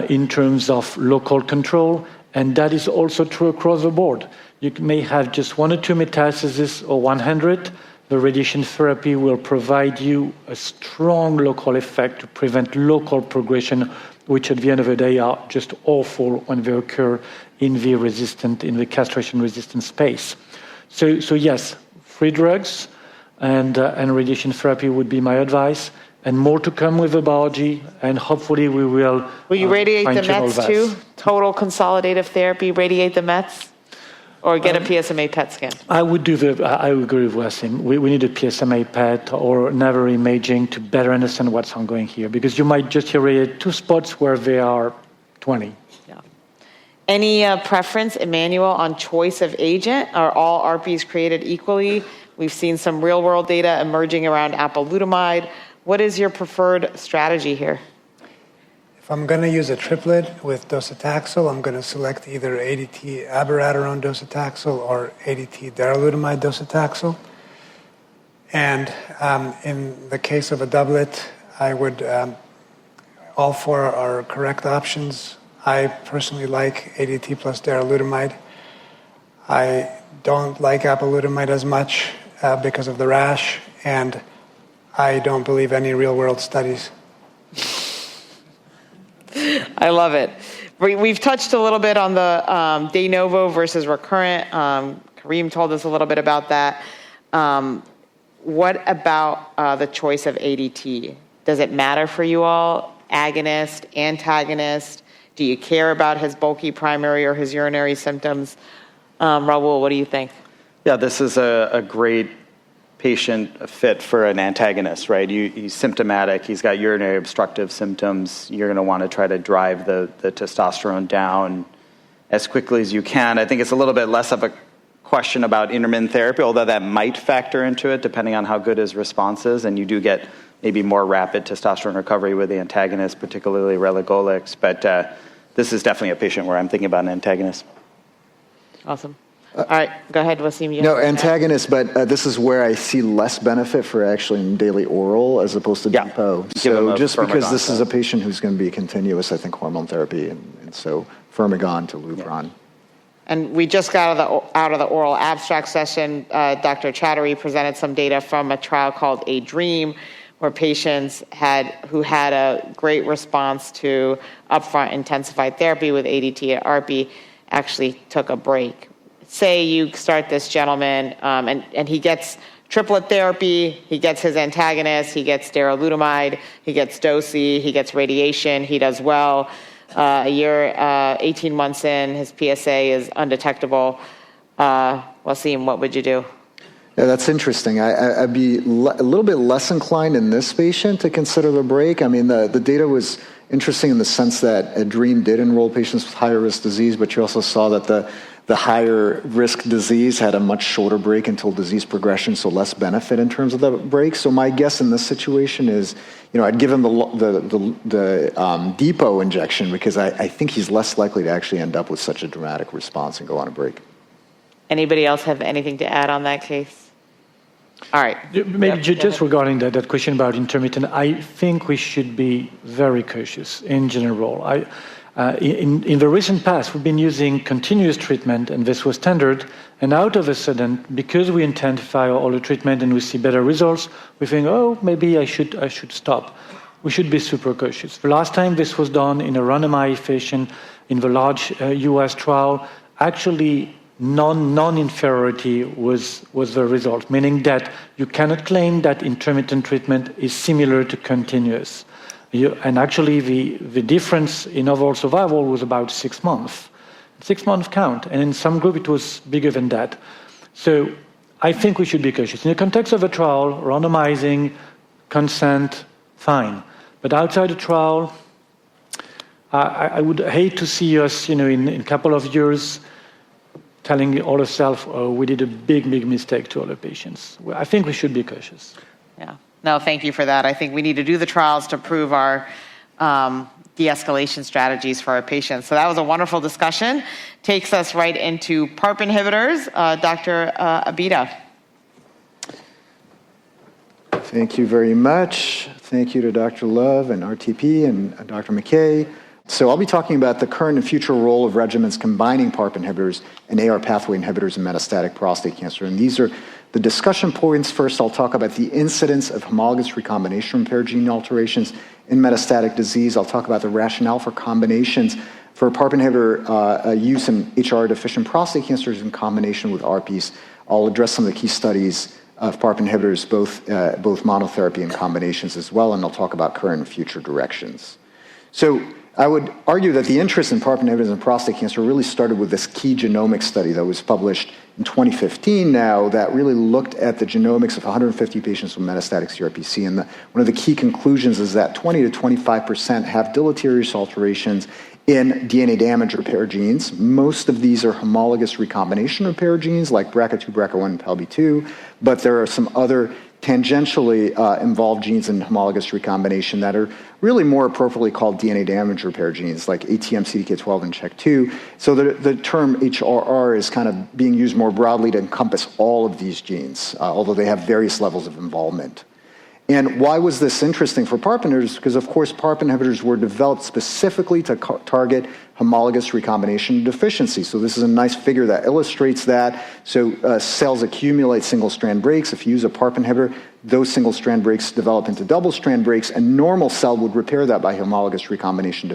in terms of local control, and that is also true across the board. You may have just 1 or 2 metastases or 100. The radiation therapy will provide you a strong local effect to prevent local progression, which at the end of the day are just awful when they occur in the castration-resistant space. So yes, free drugs and radiation therapy would be my advice, and more to come with the biology, and hopefully we will. Will you radiate the Mets too? Total consolidative therapy, radiate the Mets? Or get a PSMA PET scan? I agree with Wassim. We need a PSMA PET or never imaging to better understand what's ongoing here, because you might just irradiate 2 spots where there are 20. Yeah. Any preference, Emmanuel, on choice of agent? Are all ARPs created equally? We've seen some real-world data emerging around apalutamide. What is your preferred strategy here? If I'm going to use a triplet with docetaxel, I'm going to select either ADT abiraterone docetaxel or ADT darolutamide docetaxel. And in the case of a doublet, I would, all 4 are correct options. I personally like ADT plus darolutamide. I don't like apalutamide as much because of the rash, and I don't believe any real-world studies. I love it. We've touched a little bit on the de novo versus recurrent. Karim told us a little bit about that. What about the choice of ADT? Does it matter for you all? Agonist, antagonist? Do you care about his bulky primary or his urinary symptoms? Rahul, what do you think? Yeah, this is a great patient fit for an antagonist, right? He's symptomatic. He's got urinary obstructive symptoms. You're going to want to try to drive the testosterone down as quickly as you can. I think it's a little bit less of a question about intermittent therapy, although that might factor into it depending on how good his response is, and you do get maybe more rapid testosterone recovery with the antagonist, particularly relugolix. But this is definitely a patient where I'm thinking about an antagonist. Awesome. All right, go ahead, Wassim. No, antagonist, but this is where I see less benefit for actually daily oral as opposed to depot. So just because this is a patient who's going to be continuous, I think, hormone therapy, and so Firmagon to Lupron. Yeah. And we just got out of the oral abstract session. Dr. Chattery presented some data from a trial called A Dream, where patients who had a great response to upfront intensified therapy with ADT and ARPI actually took a break. Say you start this gentleman and he gets triplet therapy, he gets his antagonist, he gets darolutamide, he gets DOSI, he gets radiation, he does well. A year, 18 months in, his PSA is undetectable. Wassim, what would you do? Yeah, that's interesting. I'd be a little bit less inclined in this patient to consider the break. I mean, the data was interesting in the sense that A Dream did enroll patients with higher risk disease, but you also saw that the higher risk disease had a much shorter break until disease progression, so less benefit in terms of the break. So my guess in this situation is, I'd give him the depot injection because I think he's less likely to actually end up with such a dramatic response and go on a break. Anybody else have anything to add on that case? All right. Maybe just regarding that question about intermittent, I think we should be very cautious in general. In the recent past, we've been using continuous treatment, and this was standard. And out of a sudden, because we intensify all the treatment and we see better results, we think, oh, maybe I should stop. We should be super cautious. The last time this was done in a randomized fashion in the large US trial, actually non-inferiority was the result, meaning that you cannot claim that intermittent treatment is similar to continuous. And actually, the difference in overall survival was about 6 months. 6 month count, and in some group it was bigger than that. So I think we should be cautious. In the context of a trial, randomizing, consent, fine. But outside the trial, I would hate to see us, in a couple of years, telling all ourselves, oh, we did a big mistake to all the patients. I think we should be cautious. Yeah. No, thank you for that. I think we need to do the trials to prove our de-escalation strategies for our patients. So that was a wonderful discussion. Takes us right into PARP inhibitors. Dr. Abida. Thank you very much. Thank you to Dr. Love and RTP and Dr. McKay. So I'll be talking about the current and future role of regimens combining PARP inhibitors and AR pathway inhibitors in metastatic prostate cancer. And these are the discussion points. First, I'll talk about the incidence of homologous recombination repair gene alterations in metastatic disease. I'll talk about the rationale for combinations for PARP inhibitor use in HR-deficient prostate cancers in combination with ARPIs. I'll address some of the key studies of PARP inhibitors, both monotherapy and combinations as well, and I'll talk about current and future directions. So I would argue that the interest in PARP inhibitors in prostate cancer really started with this key genomic study that was published in 2015 now that really looked at the genomics of 150 patients with metastatic CRPC. And one of the key conclusions is that 20 to 25% have deleterious alterations in DNA damage repair genes. Most of these are homologous recombination repair genes like BRCA2, BRCA1, and PALB2, but there are some other tangentially involved genes in homologous recombination that are really more appropriately called DNA damage repair genes like ATM, CDK12, and CHEK2. So the term HRR is kind of being used more broadly to encompass all of these genes, although they have various levels of involvement. And why was this interesting for PARP inhibitors? Because, of course, PARP inhibitors were developed specifically to target homologous recombination deficiency. So this is a nice figure that illustrates that. So cells accumulate single-strand breaks. If you use a PARP inhibitor, those single-strand breaks develop into double-strand breaks. A normal cell would repair that by homologous recombination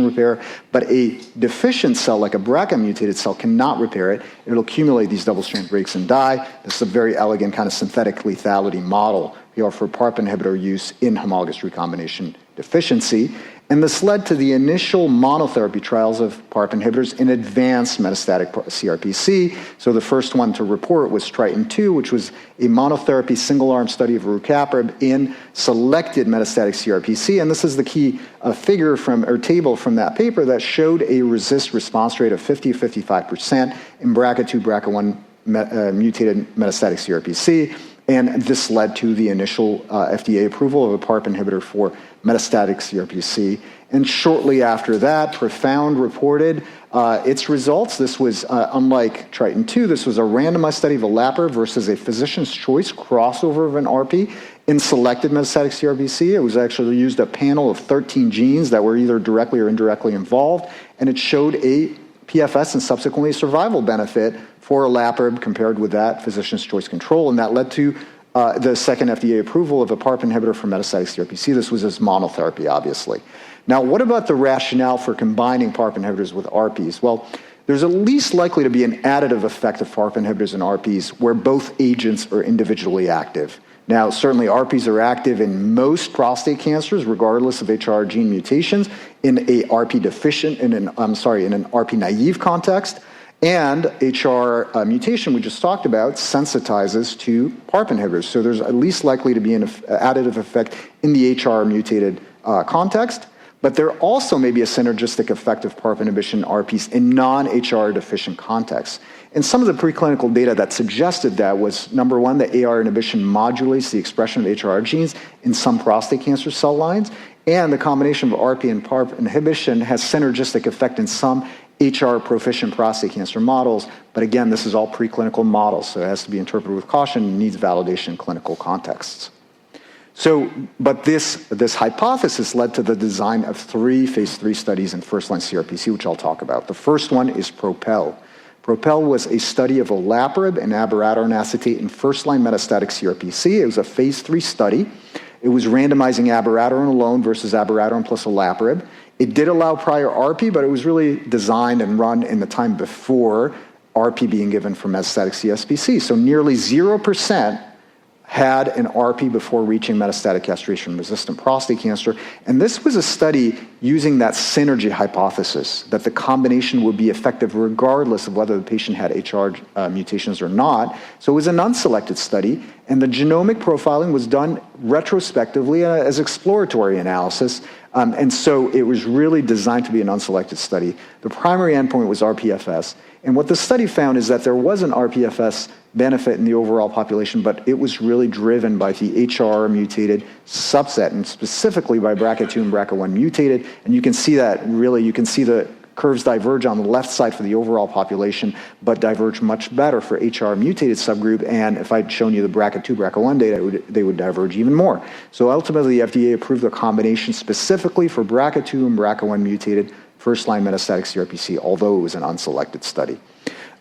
repair, but a deficient cell, like a BRCA-mutated cell, cannot repair it. It'll accumulate these double-strand breaks and die. This is a very elegant kind of synthetic lethality model for PARP inhibitor use in homologous recombination deficiency. And this led to the initial monotherapy trials of PARP inhibitors in advanced metastatic CRPC. So the first one to report was Triton-2, which was a monotherapy single-arm study of rucaparib in selected metastatic CRPC. And this is the key figure or table from that paper that showed a RECIST response rate of 50-55% in BRCA2, BRCA1 mutated metastatic CRPC. And this led to the initial FDA approval of a PARP inhibitor for metastatic CRPC. And shortly after that, Profound reported its results. This was, unlike Triton-2, this was a randomized study of olaparib versus a physician's choice crossover of an ARPI in selected metastatic CRPC. It was actually used a panel of 13 genes that were either directly or indirectly involved, and it showed a PFS and subsequently survival benefit for olaparib compared with that physician's choice control, and that led to the second FDA approval of a PARP inhibitor for metastatic CRPC. This was as monotherapy, obviously. Now, what about the rationale for combining PARP inhibitors with ARPIs? Well, there's at least likely to be an additive effect of PARP inhibitors and ARPIs where both agents are individually active. Now, certainly ARPIs are active in most prostate cancers, regardless of HR gene mutations, in a ARPI deficient, in an ARPI naive context. And HR mutation we just talked about sensitizes to PARP inhibitors. So there's at least likely to be an additive effect in the HR mutated context. But there also may be a synergistic effect of PARP inhibition ARPIs in non-HR deficient contexts. And some of the preclinical data that suggested that was, number one, that AR inhibition modulates the expression of HR genes in some prostate cancer cell lines, and the combination of ARPI and PARP inhibition has synergistic effect in some HR proficient prostate cancer models. But again, this is all preclinical models, so it has to be interpreted with caution and needs validation in clinical contexts. So, but this hypothesis led to the design of 3 phase 3 studies in first-line CRPC, which I'll talk about. The first one is PROPEL. PROPEL was a study of olaparib and abiraterone acetate in first-line metastatic CRPC. It was a phase 3 study. It was randomizing abiraterone alone versus abiraterone plus olaparib. It did allow prior ARPI, but it was really designed and run in the time before ARPI being given for metastatic CSPC. So nearly 0% had an ARPI before reaching metastatic castration-resistant prostate cancer. And this was a study using that synergy hypothesis, that the combination would be effective regardless of whether the patient had HR mutations or not. So it was an unselected study, and the genomic profiling was done retrospectively as exploratory analysis. And so it was really designed to be an unselected study. The primary endpoint was RPFS. And what the study found is that there was an RPFS benefit in the overall population, but it was really driven by the HR mutated subset, and specifically by BRCA2 and BRCA1 mutated. And you can see that really, you can see the curves diverge on the left side for the overall population, but diverge much better for HR mutated subgroup. And if I'd shown you the BRCA2, BRCA1 data, they would diverge even more. So ultimately, the FDA approved the combination specifically for BRCA2 and BRCA1 mutated first-line metastatic CRPC, although it was an unselected study.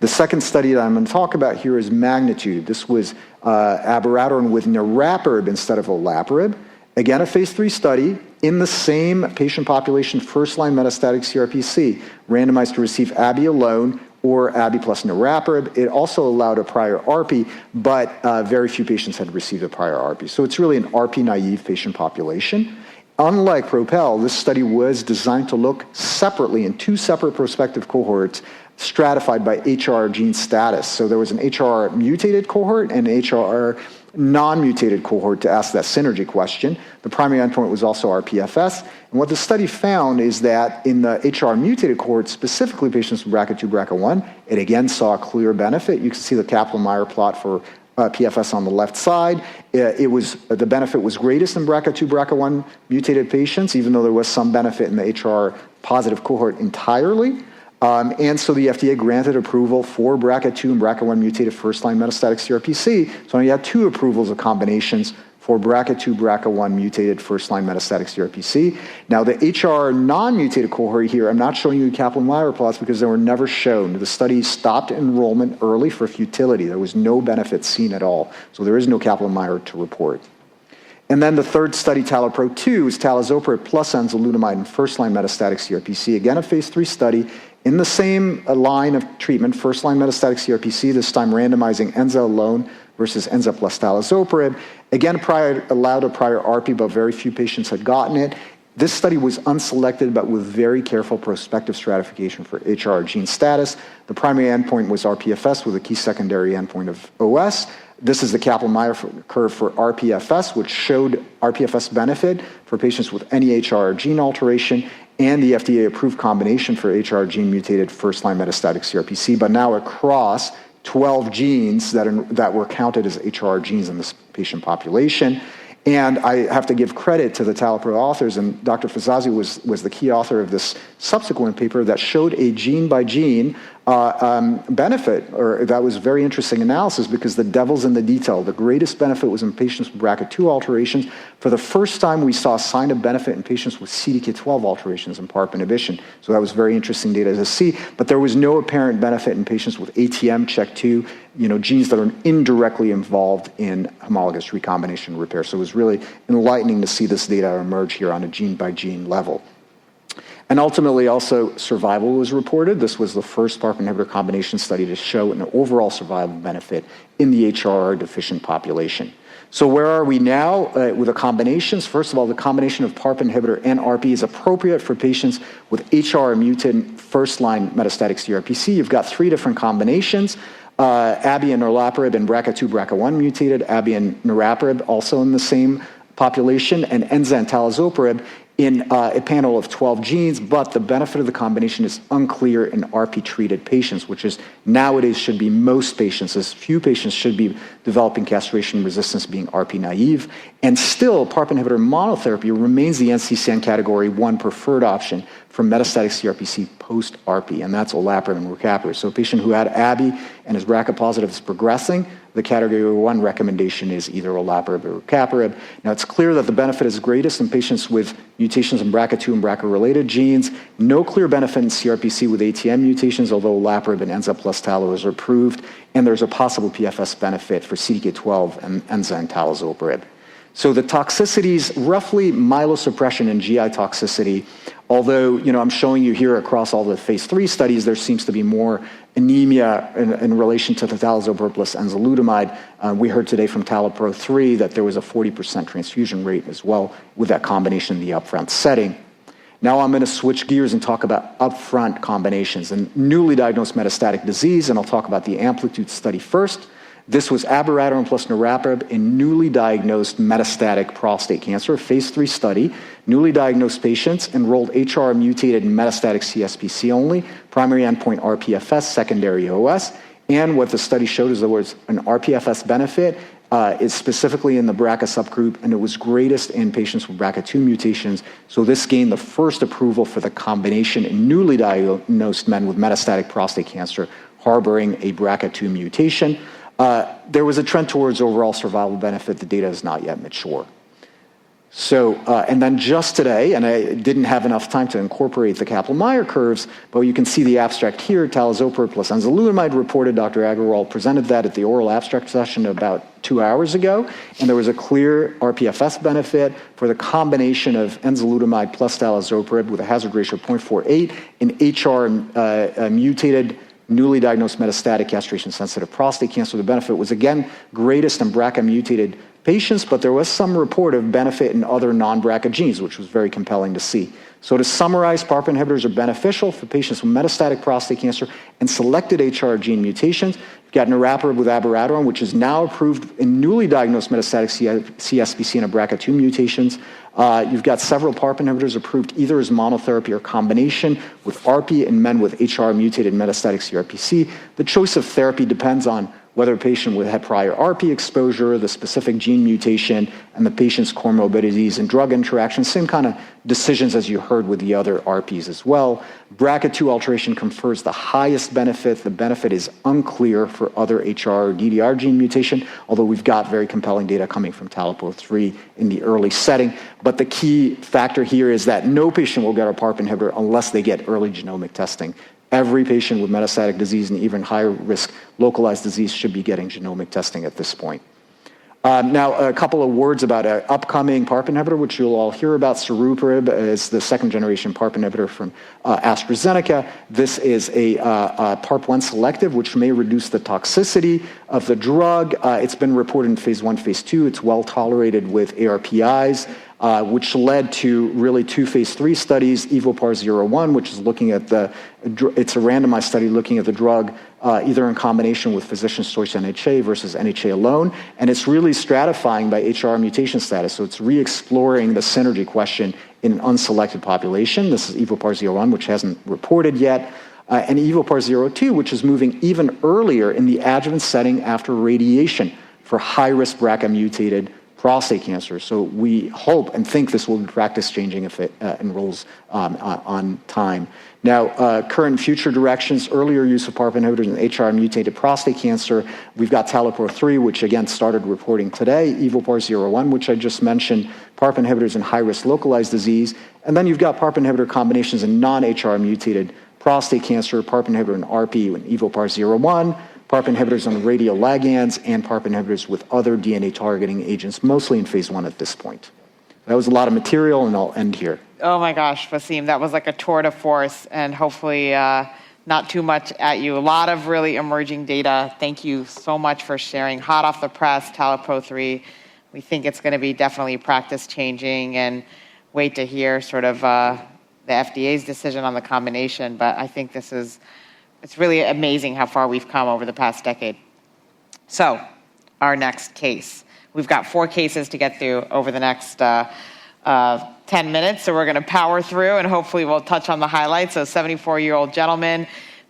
The second study that I'm going to talk about here is Magnitude. This was abiraterone with niraparib instead of olaparib. Again, a phase 3 study in the same patient population, first-line metastatic CRPC, randomized to receive Abi alone or Abi plus niraparib. It also allowed a prior ARPI, but very few patients had received a prior ARPI. So it's really an ARPI-naive patient population. Unlike PROPEL, this study was designed to look separately in 2 separate prospective cohorts stratified by HR gene status. So there was an HR mutated cohort and an HR non-mutated cohort to ask that synergy question. The primary endpoint was also RPFS. And what the study found is that in the HR mutated cohort, specifically patients with BRCA2, BRCA1, it again saw a clear benefit. You can see the Kaplan-Meier plot for PFS on the left side. The benefit was greatest in BRCA2, BRCA1 mutated patients, even though there was some benefit in the HR positive cohort entirely. And so the FDA granted approval for BRCA2 and BRCA1 mutated first-line metastatic CRPC. So you had 2 approvals of combinations for BRCA2, BRCA1 mutated first-line metastatic CRPC. Now, the HR non-mutated cohort here, I'm not showing you Kaplan-Meier plots because they were never shown. The study stopped enrollment early for futility. There was no benefit seen at all. So there is no Kaplan-Meier to report. And then the third study, TALAPRO-2, is talazoparib plus enzalutamide in first-line metastatic CRPC. Again, a phase 3 study in the same line of treatment, first-line metastatic CRPC, this time randomizing enza alone versus enza plus talazoparib. Again, allowed a prior ARPI, but very few patients had gotten it. This study was unselected, but with very careful prospective stratification for HR gene status. The primary endpoint was rPFS with a key secondary endpoint of OS. This is the Kaplan-Meier curve for rPFS, which showed rPFS benefit for patients with any HR gene alteration and the FDA-approved combination for HR gene-mutated first-line metastatic CRPC, but now across 12 genes that were counted as HR genes in this patient population. And I have to give credit to the TALAPRO authors, and Dr. Fizazi was the key author of this subsequent paper that showed a gene-by-gene benefit, or that was very interesting analysis because the devil's in the detail. The greatest benefit was in patients with BRCA2 alterations. For the first time, we saw a sign of benefit in patients with CDK12 alterations and PARP inhibition. So that was very interesting data to see, but there was no apparent benefit in patients with ATM, CHEK2, genes that are indirectly involved in homologous recombination repair. So it was really enlightening to see this data emerge here on a gene-by-gene level. And ultimately, also, survival was reported. This was the first PARP inhibitor combination study to show an overall survival benefit in the HRR-deficient population. So where are we now with the combinations? First of all, the combination of PARP inhibitor and ARPI is appropriate for patients with HR-mutant first-line metastatic CRPC. You've got 3 different combinations. Abi and niraparib and BRCA2, BRCA1 mutated, Abi and niraparib also in the same population, and enza and talazoparib in a panel of 12 genes, but the benefit of the combination is unclear in ARPI-treated patients, which is nowadays should be most patients, as few patients should be developing castration resistance being ARPI naive. And still, PARP inhibitor monotherapy remains the NCCN category 1 preferred option for metastatic CRPC post-ARPI, and that's olaparib and rucaparib. So a patient who had Abi and is BRCA positive is progressing, the category 1 recommendation is either olaparib or rucaparib. Now, it's clear that the benefit is greatest in patients with mutations in BRCA2 and BRCA-related genes. No clear benefit in CRPC with ATM mutations, although olaparib and enza plus talo is approved, and there's a possible PFS benefit for CDK12 and enza and talazoparib. So the toxicities, roughly myelosuppression and GI toxicity, although I'm showing you here across all the phase 3 studies, there seems to be more anemia in relation to the talazoparib plus enzalutamide. We heard today from TALAPRO-3 that there was a 40% transfusion rate as well with that combination in the upfront setting. Now I'm going to switch gears and talk about upfront combinations and newly diagnosed metastatic disease, and I'll talk about the Amplitude study first. This was abiraterone plus niraparib in newly diagnosed metastatic prostate cancer, phase 3 study. Newly diagnosed patients enrolled HR-mutated metastatic CSPC only, primary endpoint rPFS, secondary OS, and what the study showed is there was an rPFS benefit, is specifically in the BRCA subgroup, and it was greatest in patients with BRCA2 mutations. So this gained the first approval for the combination in newly diagnosed men with metastatic prostate cancer harboring a BRCA2 mutation. There was a trend towards overall survival benefit. The data is not yet mature. So, and then just today, and I didn't have enough time to incorporate the Kaplan-Meier curves, but you can see the abstract here, talazoparib plus enzalutamide reported. Dr. Aggarwal presented that at the oral abstract session about 2 hours ago, and there was a clear rPFS benefit for the combination of enzalutamide plus talazoparib with a hazard ratio of 0.48 in HR mutated newly diagnosed metastatic castration-sensitive prostate cancer. The benefit was again greatest in BRCA-mutated patients, but there was some report of benefit in other non-BRCA genes, which was very compelling to see. So to summarize, PARP inhibitors are beneficial for patients with metastatic prostate cancer and selected HR gene mutations. You've got niraparib with abiraterone, which is now approved in newly diagnosed metastatic CSPC and BRCA2 mutations. You've got several PARP inhibitors approved either as monotherapy or combination with ARPI in men with HR-mutated metastatic CRPC. The choice of therapy depends on whether a patient had prior ARP exposure, the specific gene mutation, and the patient's comorbidities and drug interactions, same kind of decisions as you heard with the other ARPs as well. BRCA2 alteration confers the highest benefit. The benefit is unclear for other HR or DDR gene mutation, although we've got very compelling data coming from TALAPRO-3 in the early setting. But the key factor here is that no patient will get a PARP inhibitor unless they get early genomic testing. Every patient with metastatic disease and even higher risk localized disease should be getting genomic testing at this point. Now, a couple of words about an upcoming PARP inhibitor, which you'll all hear about. Saruparib is the second-generation PARP inhibitor from AstraZeneca. This is a PARP1 selective, which may reduce the toxicity of the drug. It's been reported in phase 1, phase 2. It's well tolerated with ARPIs. Which led to really 2 phase 3 studies, EVOPAR-01, which is looking at it's a randomized study looking at the drug either in combination with physician's choice NHA versus NHA alone, and it's really stratifying by HR mutation status, so it's re-exploring the synergy question in an unselected population. This is EVOPAR-01, which hasn't reported yet, and EVOPAR-02, which is moving even earlier in the adjuvant setting after radiation for high-risk BRCA-mutated prostate cancer. So we hope and think this will be practice-changing if it enrolls on time. Now, current and future directions, earlier use of PARP inhibitors in HR-mutated prostate cancer. We've got TALAPRO-3, which again started reporting today, EVOPAR-01, which I just mentioned, PARP inhibitors in high-risk localized disease. And then you've got PARP inhibitor combinations in non-HR-mutated prostate cancer, PARP inhibitor in RP and EVOPAR-01, PARP inhibitors on radioligands, and PARP inhibitors with other DNA targeting agents, mostly in phase 1 at this point. That was a lot of material, and I'll end here. Oh my gosh, Wassim, that was like a tour de force, and hopefully not too much at you. A lot of really emerging data. Thank you so much for sharing. Hot off the press, TALAPRO-3. We think it's going to be definitely practice-changing, and wait to hear sort of the FDA's decision on the combination. But I think it's really amazing how far we've come over the past decade. So, our next case. We've got 4 cases to get through over the next 10 minutes, so we're going to power through, and hopefully we'll touch on the highlights. So, 74-year-old gentleman,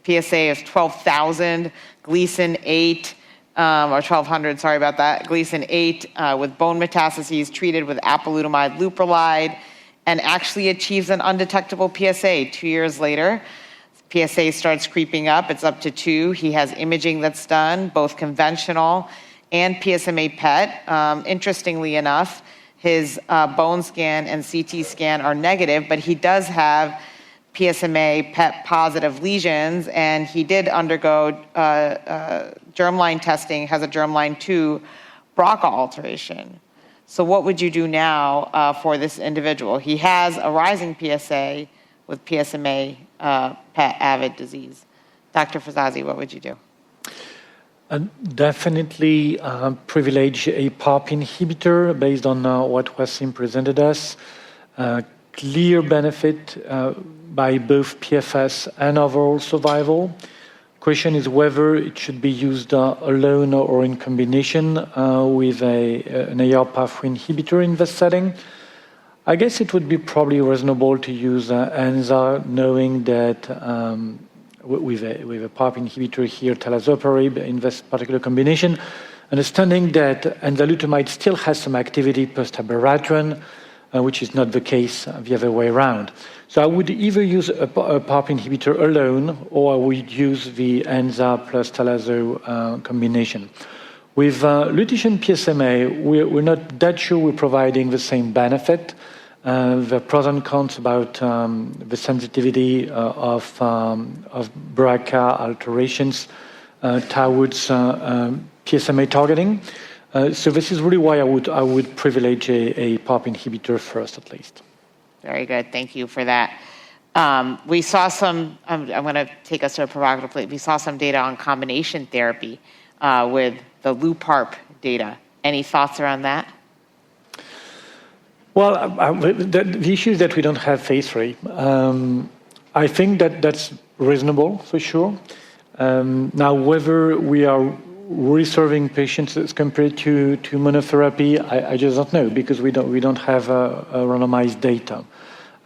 PSA is 12,000, Gleason 8, or 1,200, sorry about that, Gleason 8 with bone metastases, treated with apalutamide leuprolide, and actually achieves an undetectable PSA 2 years later. PSA starts creeping up. It's up to 2. He has imaging that's done, both conventional and PSMA PET. Interestingly enough, his bone scan and CT scan are negative, but he does have PSMA PET positive lesions, and he did undergo germline testing, has a germline 2 BRCA alteration. So what would you do now for this individual? He has a rising PSA with PSMA PET avid disease. Dr. Fizazi, what would you do? Definitely privilege a PARP inhibitor based on what Wassim presented us. Clear benefit by both PFS and overall survival. Question is whether it should be used alone or in combination with an AR pathway inhibitor in this setting. I guess it would be probably reasonable to use ENZA, knowing that with a PARP inhibitor here, talazoparib, in this particular combination, understanding that enzalutamide still has some activity post-abiraterone, which is not the case the other way around. So I would either use a PARP inhibitor alone, or I would use the ENZA plus talazo combination. With lutetium PSMA, we're not that sure we're providing the same benefit. The pros and cons about the sensitivity of BRCA alterations towards PSMA targeting. So this is really why I would privilege a PARP inhibitor first, at least. Very good. Thank you for that. We saw some, I'm going to take us to a provocative place. We saw some data on combination therapy with the LuPARP data. Any thoughts around that? Well, the issue is that we don't have phase 3. I think that's reasonable for sure. Now, whether we are reserving patients as compared to monotherapy, I just don't know, because we don't have randomized data.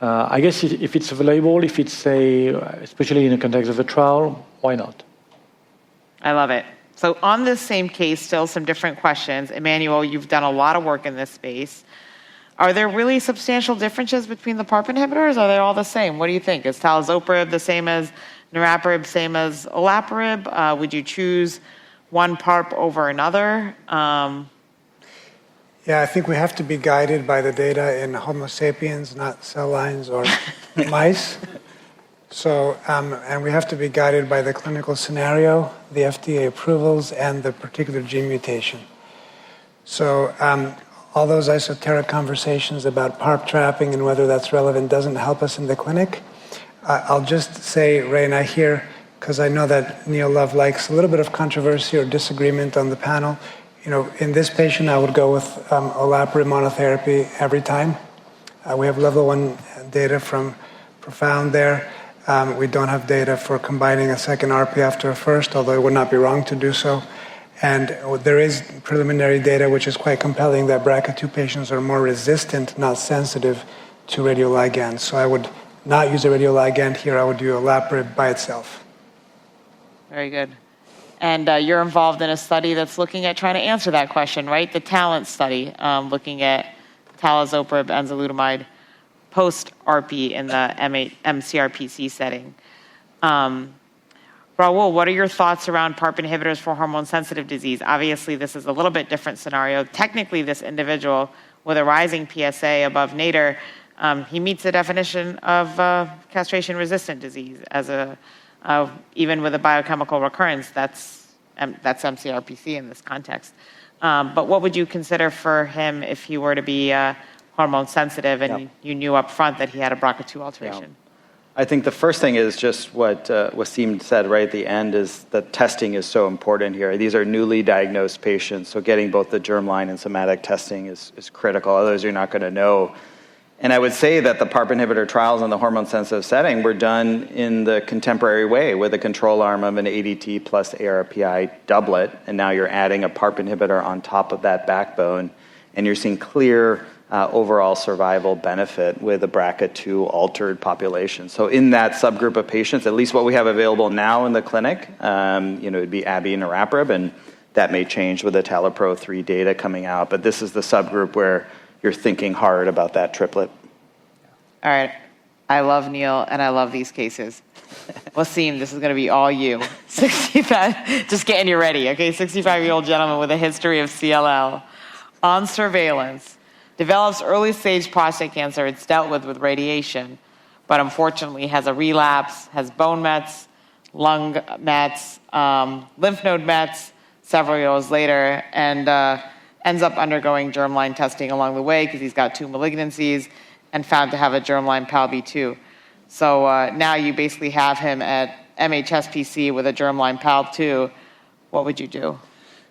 I guess if it's available, especially in the context of a trial, why not? I love it. So on this same case, still some different questions. Emmanuel, you've done a lot of work in this space. Are there really substantial differences between the PARP inhibitors? Are they all the same? What do you think? Is talazoparib the same as niraparib, same as olaparib? Would you choose one PARP over another? Yeah, I think we have to be guided by the data in Homo sapiens, not cell lines or mice. So, and we have to be guided by the clinical scenario, the FDA approvals, and the particular gene mutation. So, all those esoteric conversations about PARP trapping and whether that's relevant doesn't help us in the clinic. I'll just say, Rana, here, because I know that Neil Love likes a little bit of controversy or disagreement on the panel. You know, in this patient, I would go with olaparib monotherapy every time. We have level 1 data from Profound there. We don't have data for combining a second ARP after a first, although it would not be wrong to do so. And there is preliminary data which is quite compelling that BRCA2 patients are more resistant, not sensitive to radioligands. So I would not use a radioligand here. I would do olaparib by itself. Very good. And you're involved in a study that's looking at trying to answer that question, right? The TALENT study, looking at talazoparib, enzalutamide, post-ARPI in the mCRPC setting. Rahul, what are your thoughts around PARP inhibitors for hormone-sensitive disease? Obviously, this is a little bit different scenario. Technically, this individual with a rising PSA above nadir, he meets the definition of castration-resistant disease as even with a biochemical recurrence. That's mCRPC in this context. But what would you consider for him if he were to be hormone sensitive and you knew up front that he had a BRCA2 alteration? Yeah. I think the first thing is just what Wassim said right at the end is that testing is so important here. These are newly diagnosed patients, so getting both the germline and somatic testing is critical. Otherwise, you're not going to know. And I would say that the PARP inhibitor trials in the hormone-sensitive setting were done in the contemporary way with a control arm of an ADT plus ARPI doublet, and now you're adding a PARP inhibitor on top of that backbone, and you're seeing clear overall survival benefit with a BRCA2 altered population. So in that subgroup of patients, at least what we have available now in the clinic, it'd be Abi and niraparib, and that may change with the TALAPRO-3 data coming out, but this is the subgroup where you're thinking hard about that triplet. All right. I love Neil, and I love these cases. Wassim, this is going to be all you. 65, just getting you ready, okay? 65-year-old gentleman with a history of CLL, on surveillance, develops early-stage prostate cancer. It's dealt with radiation, but unfortunately has a relapse, has bone mets, lung mets, lymph node mets several years later, and ends up undergoing germline testing along the way because he's got 2 malignancies and found to have a germline PALB2. So now you basically have him at mHSPC with a germline PALB2. What would you do?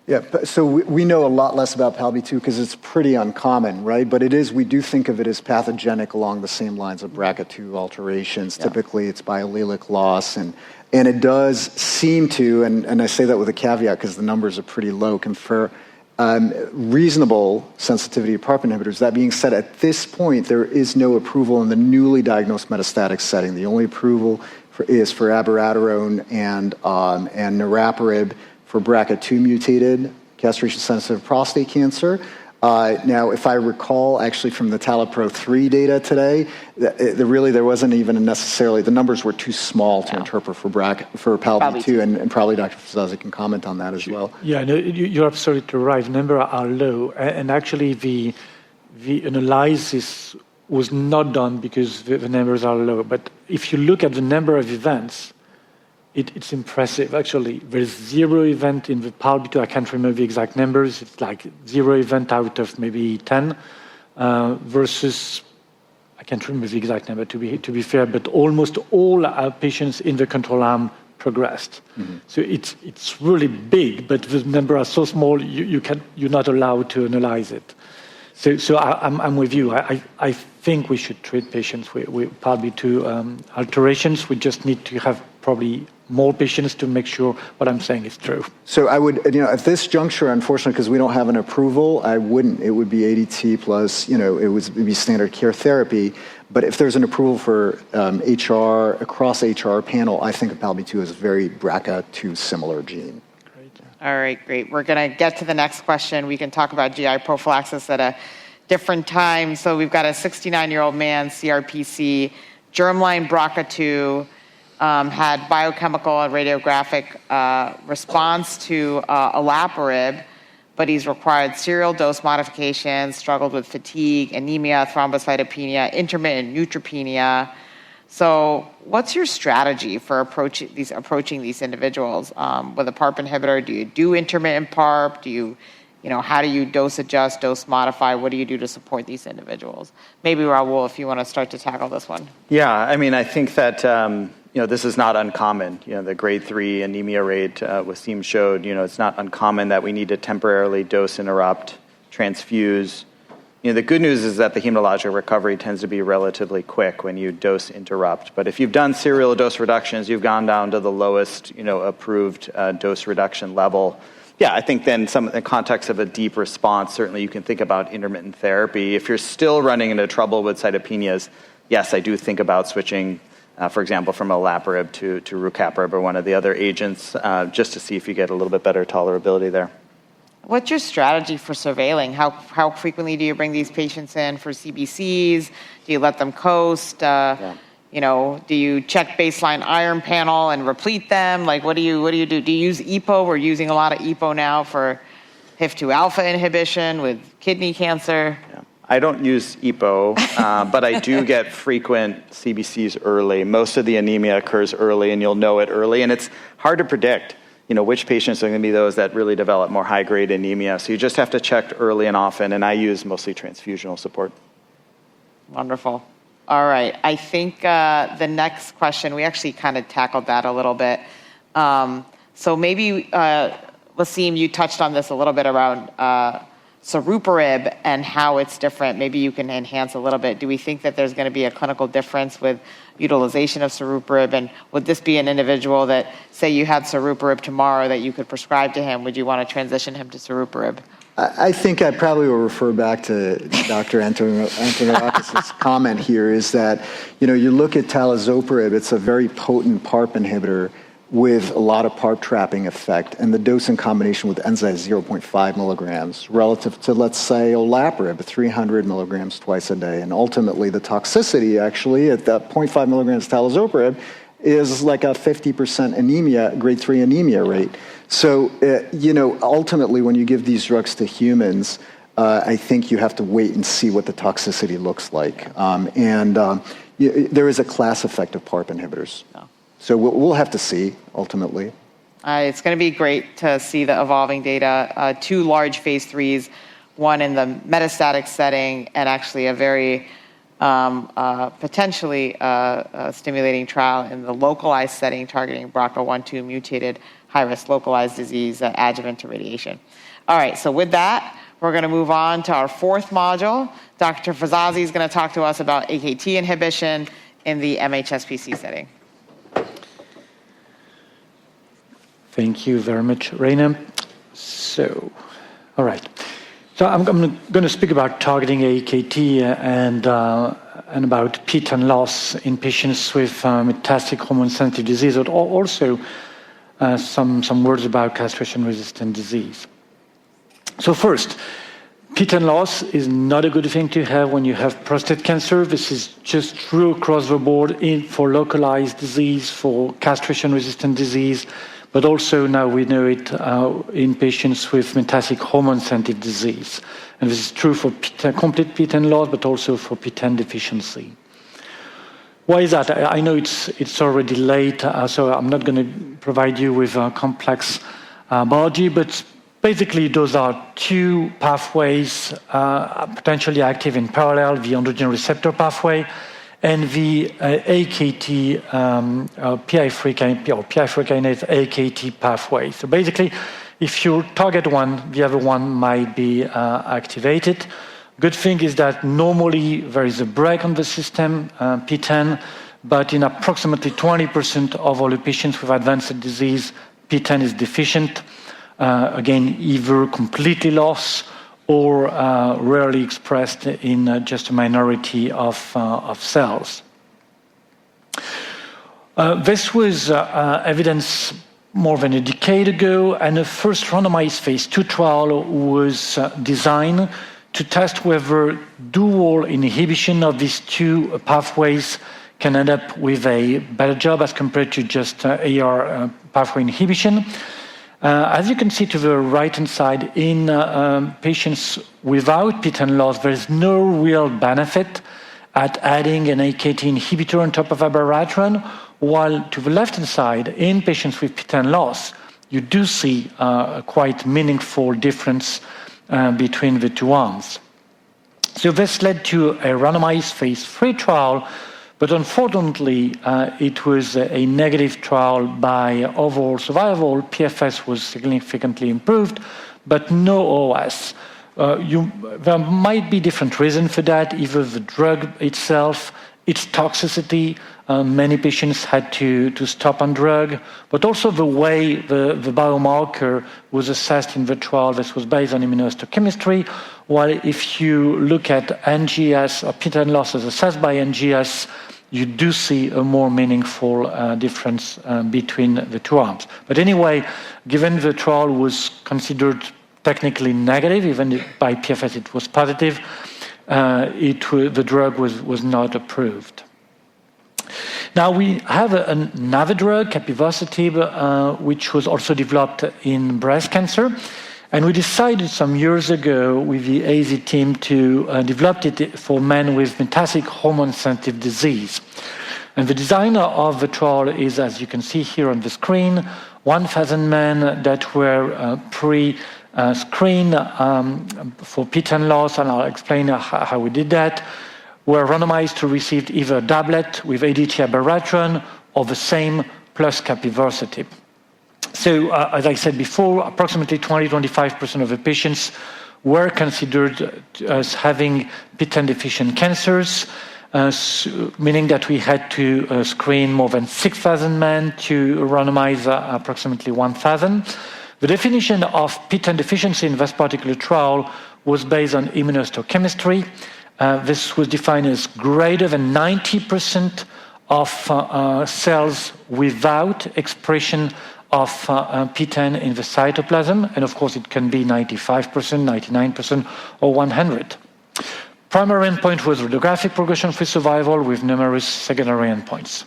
Yeah, so we know a lot less about PALB2 because it's pretty uncommon, right? But we do think of it as pathogenic along the same lines of BRCA2 alterations. Yeah. Typically, it's biallelic loss, and it does seem to, and I say that with a caveat because the numbers are pretty low, confer reasonable sensitivity to PARP inhibitors. That being said, at this point, there is no approval in the newly diagnosed metastatic setting. The only approval is for abiraterone and niraparib for BRCA2 mutated castration-sensitive prostate cancer. Now, if I recall, actually from the TALAPRO-3 data today, there wasn't even necessarily, the numbers were too small to interpret for PALB2, and probably Dr. Fizazi can comment on that as well. Yeah, no, you're absolutely right. The numbers are low, and actually the analysis was not done because the numbers are low. But if you look at the number of events, it's impressive, actually. There's 0 event in the PALB2. I can't remember the exact numbers. It's like 0 event out of maybe 10 versus, I can't remember the exact number to be fair, but almost all our patients in the control arm progressed. Mm-hmm. So it's really big, but the numbers are so small, you're not allowed to analyze it. So I'm with you. I think we should treat patients with PALB2 alterations. We just need to have probably more patients to make sure what I'm saying is true. So I would, at this juncture, unfortunately, because we don't have an approval, I wouldn't. It would be ADT plus, it would be standard care therapy. But if there's an approval for HR, across HR panel, I think PALB2 is a very BRCA2 similar gene. Great. All right, great. We're going to get to the next question. We can talk about GI prophylaxis at a different time. So we've got a 69-year-old man, CRPC, germline BRCA2, had biochemical and radiographic response to olaparib, but he's required serial dose modifications, struggled with fatigue, anemia, thrombocytopenia, intermittent neutropenia. So what's your strategy for approaching these individuals? With a PARP inhibitor, do you do intermittent PARP? Do you, how do you dose adjust, dose modify? What do you do to support these individuals? Maybe Rahul, if you want to start to tackle this one. Yeah, I mean, I think that, this is not uncommon. The grade 3 anemia rate Wassim showed, it's not uncommon that we need to temporarily dose interrupt, transfuse. The good news is that the hematologic recovery tends to be relatively quick when you dose interrupt. But if you've done serial dose reductions, you've gone down to the lowest, approved dose reduction level. Yeah, I think then in the context of a deep response, certainly you can think about intermittent therapy. If you're still running into trouble with cytopenias, yes, I do think about switching, for example, from olaparib to rucaparib or one of the other agents, just to see if you get a little bit better tolerability there. What's your strategy for surveilling? How frequently do you bring these patients in for CBCs? Do you let them coast? Do you check baseline iron panel and replete them? Like, what do you do? Do you use EPO? We're using a lot of EPO now for HIF2 alpha inhibition with kidney cancer. Yeah. I don't use EPO, but I do get frequent CBCs early. Most of the anemia occurs early, and you'll know it early, and it's hard to predict. Which patients are going to be those that really develop more high-grade anemia. So you just have to check early and often, and I use mostly transfusional support. Wonderful. All right. I think the next question, we actually kind of tackled that a little bit. So maybe, Wassim, you touched on this a little bit around saruparib and how it's different. Maybe you can enhance a little bit. Do we think that there's going to be a clinical difference with utilization of saruparib? And would this be an individual that, say you had saruparib tomorrow, that you could prescribe to him? Would you want to transition him to saruparib? I think I probably will refer back to Dr. Antonarakis' comment here, is that, you look at talazoparib, it's a very potent PARP inhibitor with a lot of PARP trapping effect, and the dose in combination with enza is 0.5 milligrams relative to, let's say, olaparib, 300 milligrams twice a day. And ultimately, the toxicity actually at that 0.5 milligrams talazoparib is like a 50% anemia, grade 3 anemia rate. So, ultimately, when you give these drugs to humans, I think you have to wait and see what the toxicity looks like. There is a class effect of PARP inhibitors. Oh. So we'll have to see, ultimately. It's going to be great to see the evolving data. 2 large phase 3s, one in the metastatic setting, and actually a very potentially stimulating trial in the localized setting targeting BRCA1/2 mutated high-risk localized disease adjuvant to radiation. All right, so with that, we're going to move on to our 4th module. Dr. Fizazi is going to talk to us about AKT inhibition in the mHSPC setting. Thank you very much, Rana. So, all right. So I'm going to speak about targeting AKT and about PTEN loss in patients with metastatic hormone-sensitive disease, but also some words about castration-resistant disease. So first, PTEN loss is not a good thing to have when you have prostate cancer. This is just true across the board for localized disease, for castration-resistant disease, but also now we know it in patients with metastatic hormone-sensitive disease. And this is true for complete PTEN loss, but also for PTEN deficiency. Why is that? I know it's already late, so I'm not going to provide you with complex biology, but basically those are 2 pathways potentially active in parallel, the androgen receptor pathway and the AKT PI3 kinase AKT pathway. So basically, if you target one, the other one might be activated. Good thing is that normally there is a brake on the system, PTEN, but in approximately 20% of all the patients with advanced disease, PTEN is deficient. Again, either completely lost or rarely expressed in just a minority of cells. This was evidence more than a decade ago, and a first randomized phase 2 trial was designed to test whether dual inhibition of these two pathways can end up with a better job as compared to just AR pathway inhibition. As you can see to the right-hand side, in patients without PTEN loss, there is no real benefit at adding an AKT inhibitor on top of abiraterone, while to the left-hand side, in patients with PTEN loss, you do see a quite meaningful difference between the two arms. So this led to a randomized phase 3 trial, but unfortunately, it was a negative trial by overall survival. PFS was significantly improved, but no OS. There might be different reasons for that, either the drug itself, its toxicity. Many patients had to stop on drug, but also the way the biomarker was assessed in the trial. This was based on immunohistochemistry, while if you look at NGS or PTEN loss as assessed by NGS, you do see a more meaningful difference between the two arms. But anyway, given the trial was considered technically negative, even by PFS it was positive, the drug was not approved. Now we have another drug, capivasertib, which was also developed in breast cancer. And we decided some years ago with the AZ team to develop it for men with metastatic hormone-sensitive disease. And the design of the trial is, as you can see here on the screen, 1,000 men that were pre-screened for PTEN loss, and I'll explain how we did that, were randomized to receive either a doublet with ADT abiraterone or the same plus capivasertib. So, as I said before, approximately 20-25% of the patients were considered as having PTEN-deficient cancers, meaning that we had to screen more than 6,000 men to randomize approximately 1,000. The definition of PTEN deficiency in this particular trial was based on immunohistochemistry. This was defined as greater than 90% of cells without expression of PTEN in the cytoplasm, and of course it can be 95%, 99%, or 100%. Primary endpoint was radiographic progression-free survival with numerous secondary endpoints.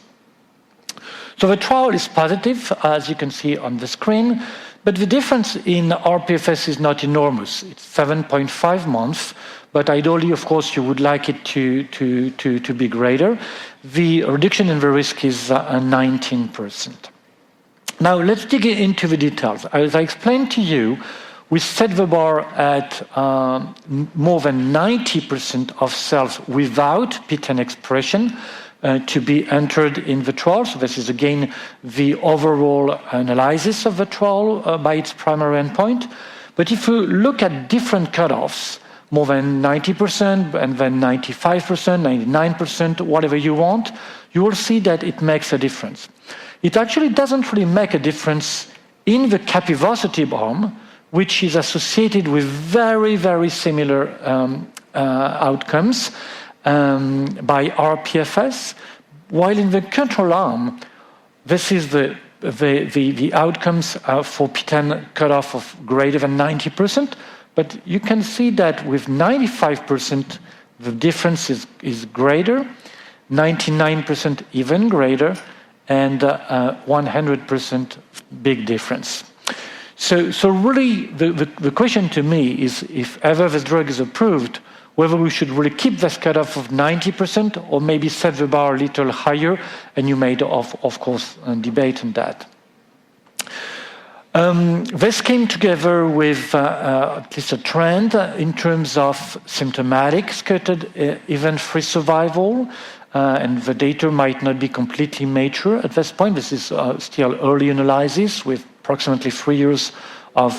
So the trial is positive, as you can see on the screen, but the difference in rPFS is not enormous. It's 7.5 months, but ideally, of course, you would like it to be greater. The reduction in the risk is 19%. Now, let's dig into the details. As I explained to you, we set the bar at more than 90% of cells without PTEN expression to be entered in the trial. So this is, again, the overall analysis of the trial by its primary endpoint. But if you look at different cutoffs, more than 90% and then 95%, 99%, whatever you want, you will see that it makes a difference. It actually doesn't really make a difference in the capivasertib arm, which is associated with very, very similar outcomes by rPFS, while in the control arm, this is the outcomes for PTEN cutoff of greater than 90%, but you can see that with 95%, the difference is greater, 99% even greater, and 100% big difference. So really, the question to me is, if ever this drug is approved, whether we should really keep this cutoff of 90% or maybe set the bar a little higher, and you may, of course, debate on that. This came together with at least a trend in terms of symptomatic scattered event-free survival, and the data might not be completely mature at this point. This is still early analysis with approximately 3 years of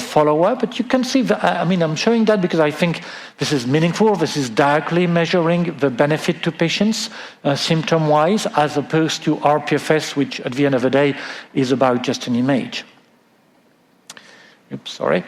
follow-up. But you can see, I'm showing that because I think this is meaningful. This is directly measuring the benefit to patients symptom-wise, as opposed to rPFS, which at the end of the day is about just an image. Oops, sorry.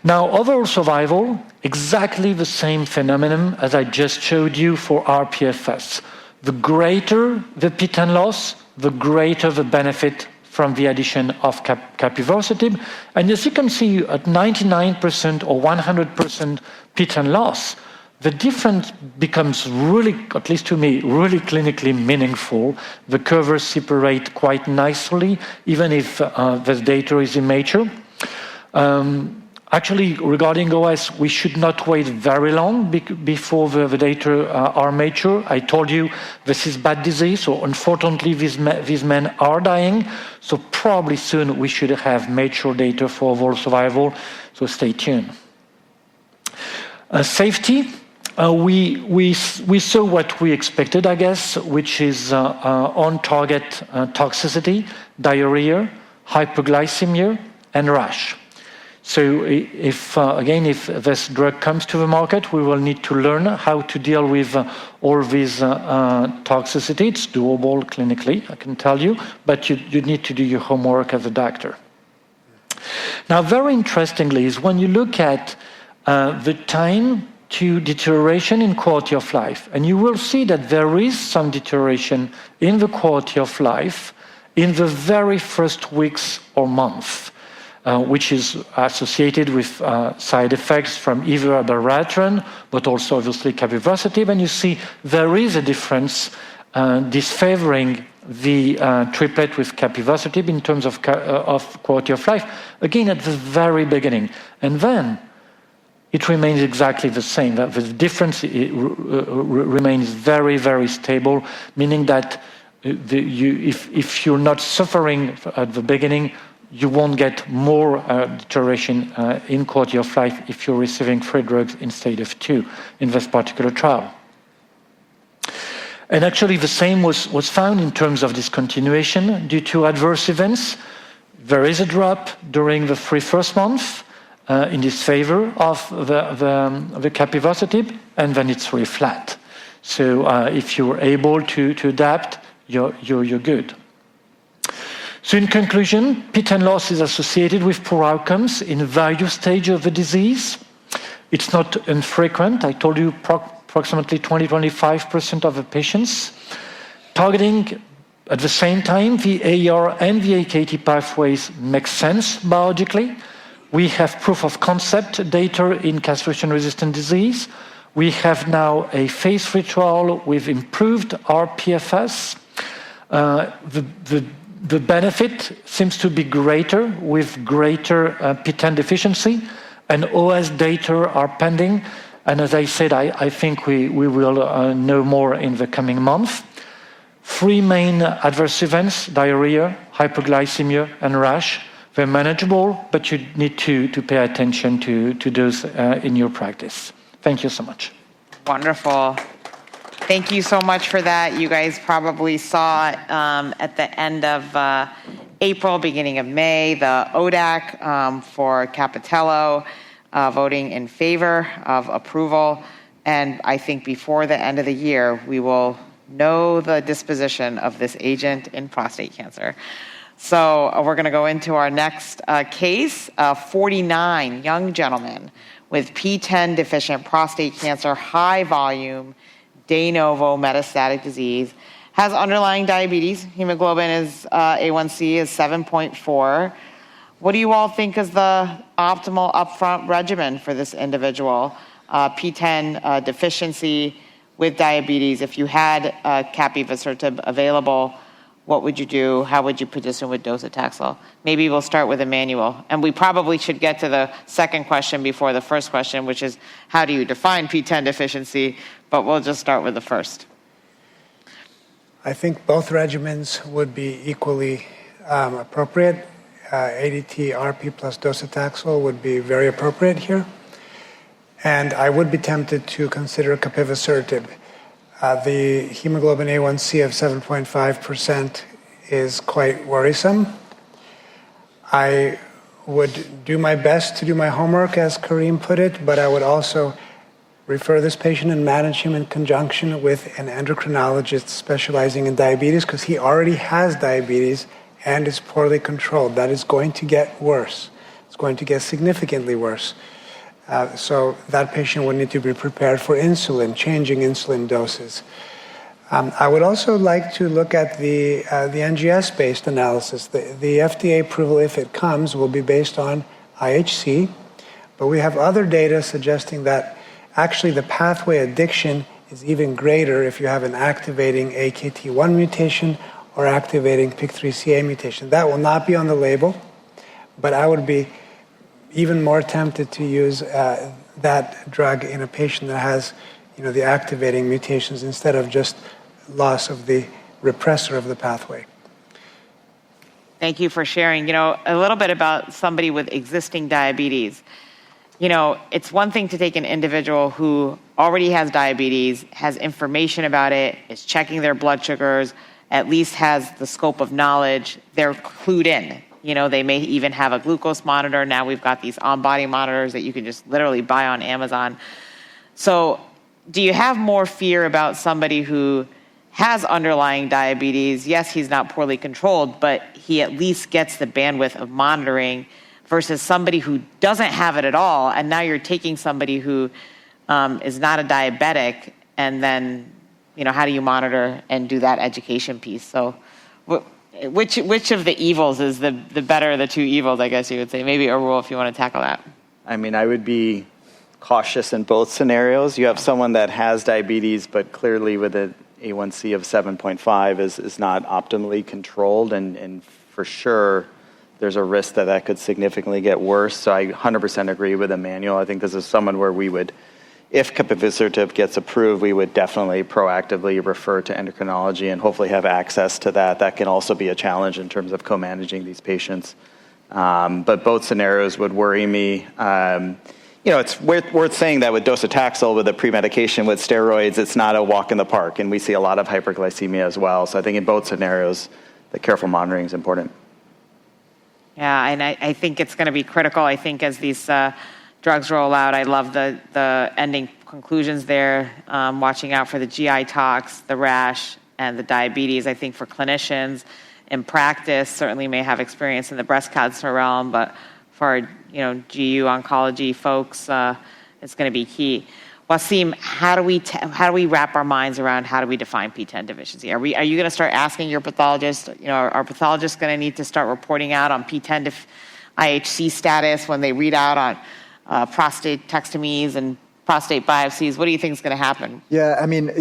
Now, overall survival, exactly the same phenomenon as I just showed you for rPFS. The greater the PTEN loss, the greater the benefit from the addition of capivasertib. And as you can see, at 99% or 100% PTEN loss, the difference becomes really, at least to me, really clinically meaningful. The curves separate quite nicely, even if the data is immature. Actually, regarding OS, we should not wait very long before the data are mature. I told you this is bad disease, so unfortunately these men are dying. So probably soon we should have mature data for overall survival, so stay tuned. Safety, we saw what we expected, I guess, which is on-target toxicity, diarrhea, hypoglycemia, and rash. So if this drug comes to the market, we will need to learn how to deal with all these toxicity. It's doable clinically, I can tell you, but you need to do your homework as a doctor. Now, very interestingly is when you look at the time to deterioration in quality of life, and you will see that there is some deterioration in the quality of life in the very first weeks or months. Which is associated with side effects from either abiraterone, but also obviously capivasertib. And you see there is a difference disfavoring the triplet with capivasertib in terms of quality of life, again at the very beginning. And then it remains exactly the same. That the difference remains very, very stable, meaning that if you're not suffering at the beginning, you won't get more deterioration in quality of life if you're receiving free drugs instead of 2 in this particular trial. And actually the same was found in terms of discontinuation due to adverse events. There is a drop during the first month in disfavor of the capivasertib, and then it's really flat. So if you're able to adapt, you're good. So in conclusion, PTEN loss is associated with poor outcomes in various stages of the disease. It's not infrequent. I told you approximately 20-25% of the patients. Targeting at the same time the AR and the AKT pathways makes sense biologically. We have proof of concept data in castration-resistant disease. We have now a phase 3 trial with improved RPFS. The benefit seems to be greater with greater PTEN deficiency, and OS data are pending. And as I said, I think we will know more in the coming month. 3 main adverse events, diarrhea, hypoglycemia, and rash. They're manageable, but you need to pay attention to those in your practice. Thank you so much. Wonderful. Thank you so much for that. You guys probably saw at the end of April, beginning of May, the ODAC for Capitello voting in favor of approval. And I think before the end of the year, we will know the disposition of this agent in prostate cancer. So we're going to go into our next case, 49 young gentlemen with PTEN deficient prostate cancer, high volume, de novo metastatic disease, has underlying diabetes. Hemoglobin is A1C is 7.4. What do you all think is the optimal upfront regimen for this individual? PTEN deficiency with diabetes. If you had capivasertib available, what would you do? How would you position with docetaxel? Maybe we'll start with Emmanuel. And we probably should get to the second question before the first question, which is how do you define PTEN deficiency? But we'll just start with the first. I think both regimens would be equally appropriate. ADT, RP plus docetaxel would be very appropriate here. And I would be tempted to consider capivasertib. The hemoglobin A1C of 7.5% is quite worrisome. I would do my best to do my homework, as Karim put it, but I would also refer this patient and manage him in conjunction with an endocrinologist specializing in diabetes, because he already has diabetes and is poorly controlled. That is going to get worse. It's going to get significantly worse. So that patient would need to be prepared for insulin, changing insulin doses. I would also like to look at the NGS-based analysis. The FDA approval, if it comes, will be based on IHC, but we have other data suggesting that actually the pathway addiction is even greater if you have an activating AKT1 mutation or activating PIK3CA mutation. That will not be on the label, but I would be even more tempted to use that drug in a patient that has, the activating mutations instead of just loss of the repressor of the pathway. Thank you for sharing. A little bit about somebody with existing diabetes. It's one thing to take an individual who already has diabetes, has information about it, is checking their blood sugars, at least has the scope of knowledge, they're clued in. They may even have a glucose monitor. Now we've got these on-body monitors that you can just literally buy on Amazon. So do you have more fear about somebody who has underlying diabetes? Yes, he's not poorly controlled, but he at least gets the bandwidth of monitoring versus somebody who doesn't have it at all, and now you're taking somebody who is not a diabetic, and then, how do you monitor and do that education piece? So which of the evils is the better of the two evils, I guess you would say? Maybe Rahul, if you want to tackle that. I mean, I would be cautious in both scenarios. You have someone that has diabetes, but clearly with an A1C of 7.5 is not optimally controlled, and for sure there's a risk that could significantly get worse. So I 100% agree with Emmanuel. I think this is someone where we would, if capivasertib gets approved, we would definitely proactively refer to endocrinology and hopefully have access to that. That can also be a challenge in terms of co-managing these patients. But both scenarios would worry me. It's worth saying that with docetaxel, with a pre-medication with steroids, it's not a walk in the park, and we see a lot of hyperglycemia as well. So I think in both scenarios, the careful monitoring is important. Yeah, and I think it's going to be critical. I think as these drugs roll out, I love the ending conclusions there, watching out for the GI tox, the rash, and the diabetes. I think for clinicians in practice, certainly may have experience in the breast cancer realm, but for GU oncology folks, it's going to be key. Wassim, how do we wrap our minds around how do we define PTEN deficiency? Are you going to start asking your pathologist? Are pathologists going to need to start reporting out on PTEN IHC status when they read out on prostatectomies and prostate biopsies? What do you think is going to happen? Yeah, I mean,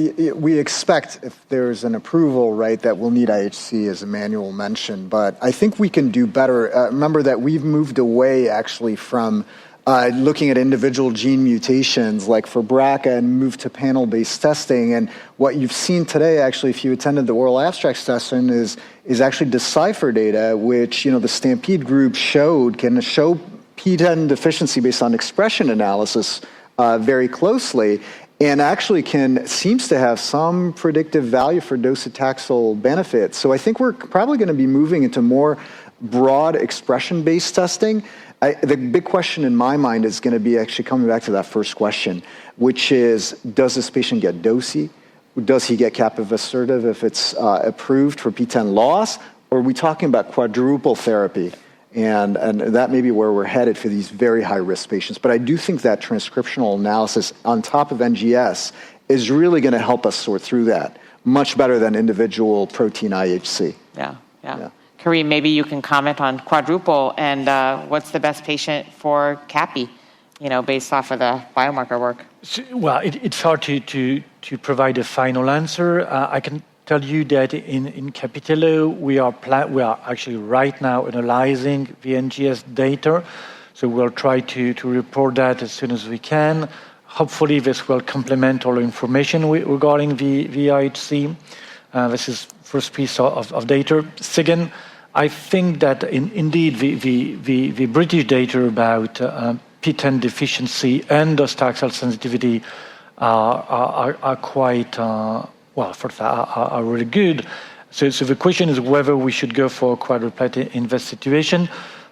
we expect if there's an approval, right, that we'll need IHC, as Emmanuel mentioned, but I think we can do better. Remember that we've moved away actually from looking at individual gene mutations like for BRCA and moved to panel-based testing. And what you've seen today, actually, if you attended the oral abstract session, is actually Decipher data, which, the Stampede group can show PTEN deficiency based on expression analysis very closely, and actually seems to have some predictive value for docetaxel benefits. So I think we're probably going to be moving into more broad expression-based testing. The big question in my mind is going to be actually coming back to that first question, which is, does this patient get DOSI? Does he get capivasertib if it's approved for PTEN loss? Or are we talking about quadruple therapy? And that may be where we're headed for these very high-risk patients. But I do think that transcriptional analysis on top of NGS is really going to help us sort through that much better than individual protein IHC. Yeah. Karim, maybe you can comment on quadruple and what's the best patient for CAPI, based off of the biomarker work. Well, it's hard to provide a final answer. I can tell you that in Capitello, we are actually right now analyzing the NGS data. So we'll try to report that as soon as we can. Hopefully this will complement all information regarding the IHC. This is first piece of data. Second, I think that indeed the British data about PTEN deficiency and docetaxel sensitivity are quite, first are really good. So the question is whether we should go for a quadruplet in this situation,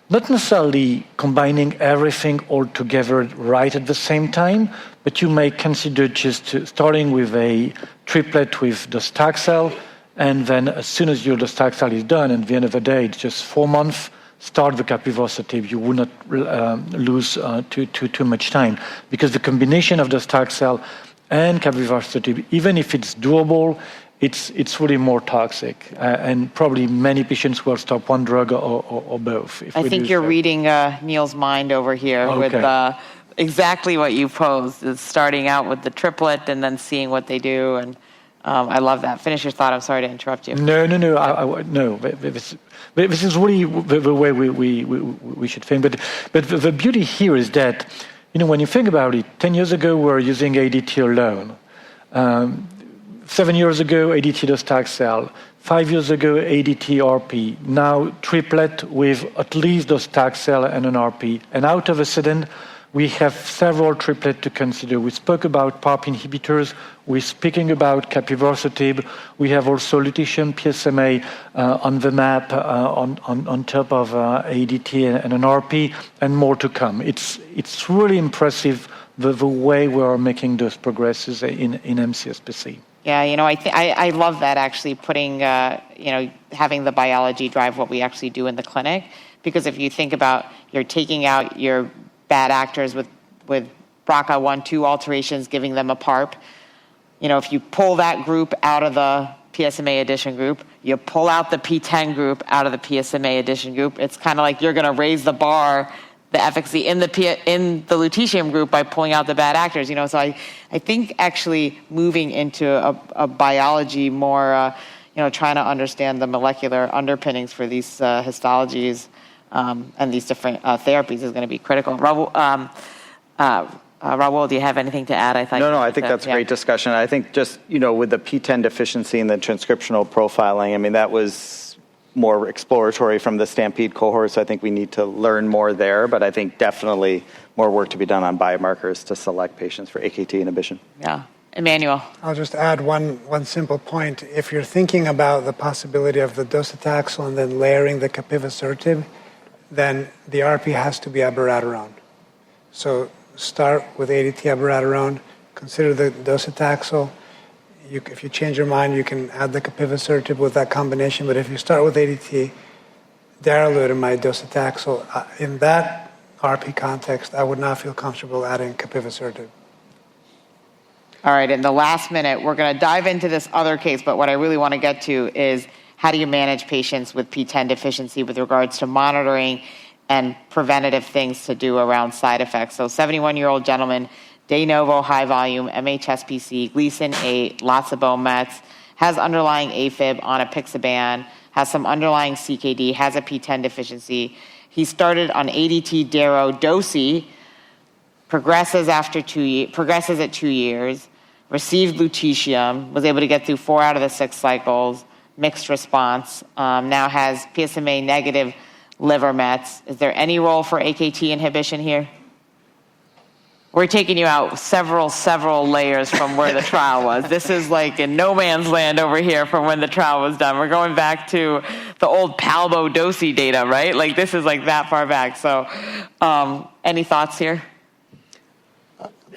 not necessarily combining everything all together right at the same time, but you may consider just starting with a triplet with docetaxel, and then as soon as your docetaxel is done, at the end of the day, it's just 4 months, start the capivasertib. You will not lose too much time, because the combination of docetaxel and capivasertib, even if it's doable, it's really more toxic. And probably many patients will stop one drug or both. I think you're reading Neil's mind over here with exactly what you posed, is starting out with the triplet and then seeing what they do. And I love that. Finish your thought. I'm sorry to interrupt you. No. No. This is really the way we should think. But the beauty here is that, when you think about it, 10 years ago we were using ADT alone. 7 years ago, ADT docetaxel. 5 years ago, ADT RP. Now triplet with at least docetaxel and an RP. And out of a sudden, we have several triplets to consider. We spoke about PARP inhibitors. We're speaking about capivasertib. We have also lutetium PSMA on the map on top of ADT and an RP, and more to come. It's really impressive the way we are making those progresses in mCSPC. Yeah, I love that, actually, putting, having the biology drive what we actually do in the clinic. Because if you think about, you're taking out your bad actors with BRCA1/2 alterations, giving them a PARP. If you pull that group out of the PSMA addition group, you pull out the P10 group out of the PSMA addition group, it's kind of like you're going to raise the bar, the efficacy in the lutetium group by pulling out the bad actors. So I think actually moving into a biology more, trying to understand the molecular underpinnings for these histologies and these different therapies is going to be critical. Rahul, do you have anything to add? No, I think that's a great discussion. I think just, with the P10 deficiency and the transcriptional profiling, that was more exploratory from the Stampede cohort, so I think we need to learn more there, but I think definitely more work to be done on biomarkers to select patients for AKT inhibition. Yeah. Emmanuel. I'll just add one simple point. If you're thinking about the possibility of the docetaxel and then layering the capivasertib, then the RP has to be abiraterone. So start with ADT abiraterone, consider the docetaxel. If you change your mind, you can add the capivasertib with that combination. But if you start with ADT, darolutamide, docetaxel, in that RP context, I would not feel comfortable adding capivasertib. All right, in the last minute, we're going to dive into this other case, but what I really want to get to is how do you manage patients with P10 deficiency with regards to monitoring and preventative things to do around side effects. So 71-year-old gentleman, de novo high volume, mHSPC, Gleason 8, lots of bone mets, has underlying AFib on apixaban, has some underlying CKD, has a P10 deficiency. He started on ADT Daro-Dosi, progresses at 2 years, received lutetium, was able to get through 4 out of the 6 cycles, mixed response, now has PSMA negative liver mets. Is there any role for AKT inhibition here? We're taking you out several layers from where the trial was. This is like in no man's land over here from when the trial was done. We're going back to the old Palbo-Dosi data, right? Like this is like that far back. So any thoughts here?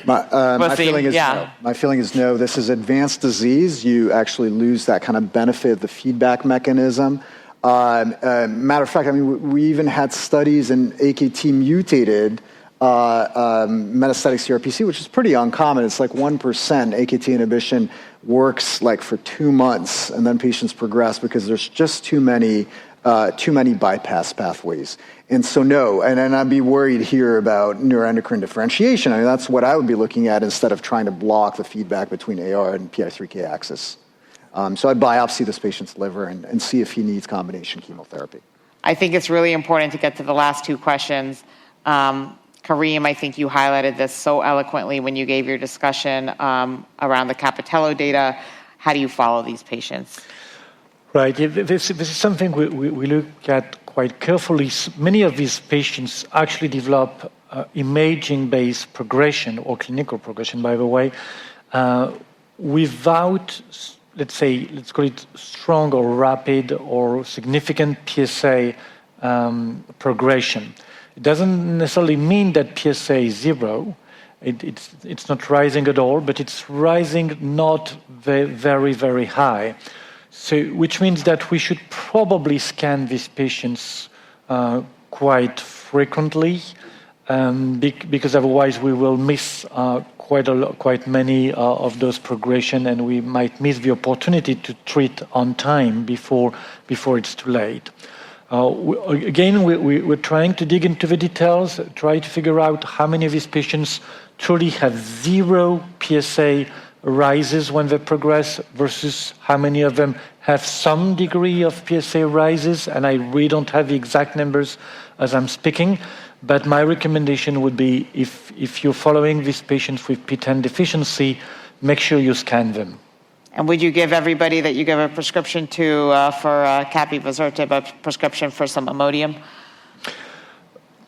My feeling is no. My feeling is no. This is advanced disease. You actually lose that kind of benefit of the feedback mechanism. Matter of fact, we even had studies in AKT mutated metastatic CRPC, which is pretty uncommon. It's like 1%. AKT inhibition works like for 2 months, and then patients progress because there's just too many bypass pathways. And so no, and I'd be worried here about neuroendocrine differentiation. That's what I would be looking at instead of trying to block the feedback between AR and PI3K axis. So I'd biopsy this patient's liver and see if he needs combination chemotherapy. I think it's really important to get to the last 2 questions. Karim, I think you highlighted this so eloquently when you gave your discussion around the Capitello data. How do you follow these patients? Right. This is something we look at quite carefully. Many of these patients actually develop imaging-based progression or clinical progression, by the way, without, let's call it strong or rapid or significant PSA progression. It doesn't necessarily mean that PSA is 0. It's not rising at all, but it's rising not very, very high. So, which means that we should probably scan these patients quite frequently, because otherwise we will miss quite many of those progression, and we might miss the opportunity to treat on time before it's too late. We're trying to dig into the details, try to figure out how many of these patients truly have zero PSA rises when they progress versus how many of them have some degree of PSA rises, and I really don't have the exact numbers as I'm speaking, but my recommendation would be if you're following these patients with PTEN deficiency, make sure you scan them. And would you give everybody that you give a prescription to for capivasertib a prescription for some Imodium?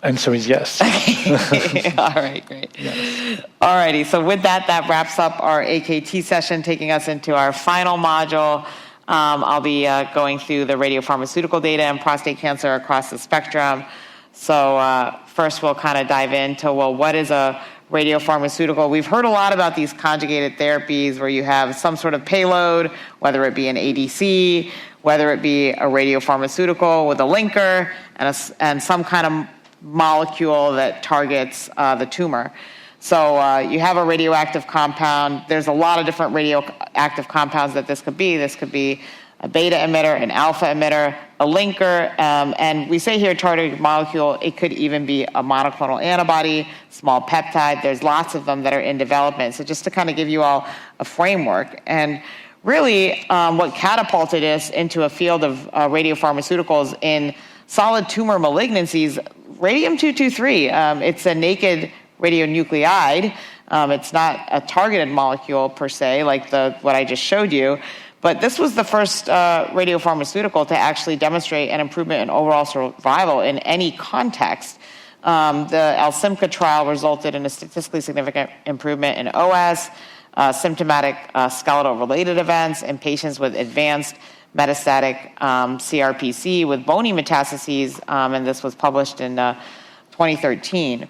Answer is yes. All right, great. Yes. All righty, so with that wraps up our AKT session, taking us into our final module. I'll be going through the radiopharmaceutical data and prostate cancer across the spectrum. So first we'll kind of dive into, well, what is a radiopharmaceutical? We've heard a lot about these conjugated therapies where you have some sort of payload, whether it be an ADC, whether it be a radiopharmaceutical with a linker and some kind of molecule that targets the tumor. So you have a radioactive compound. There's a lot of different radioactive compounds that this could be. This could be a beta emitter, an alpha emitter, a linker, and we say here targeted molecule, it could even be a monoclonal antibody, small peptide. There's lots of them that are in development. So just to kind of give you all a framework. And really what catapulted us into a field of radiopharmaceuticals in solid tumor malignancies, radium-223, it's a naked radionuclide. It's not a targeted molecule per se, like what I just showed you. But this was the first radiopharmaceutical to actually demonstrate an improvement in overall survival in any context. The Alsimca trial resulted in a statistically significant improvement in OS, symptomatic skeletal-related events in patients with advanced metastatic CRPC with bony metastases, and this was published in 2013.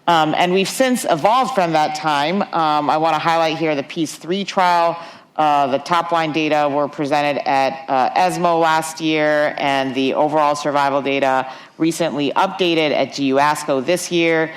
And we've since evolved from that time. I want to highlight here the PEACE-3 trial. The top-line data were presented at ESMO last year, and the overall survival data recently updated at ASCO this year.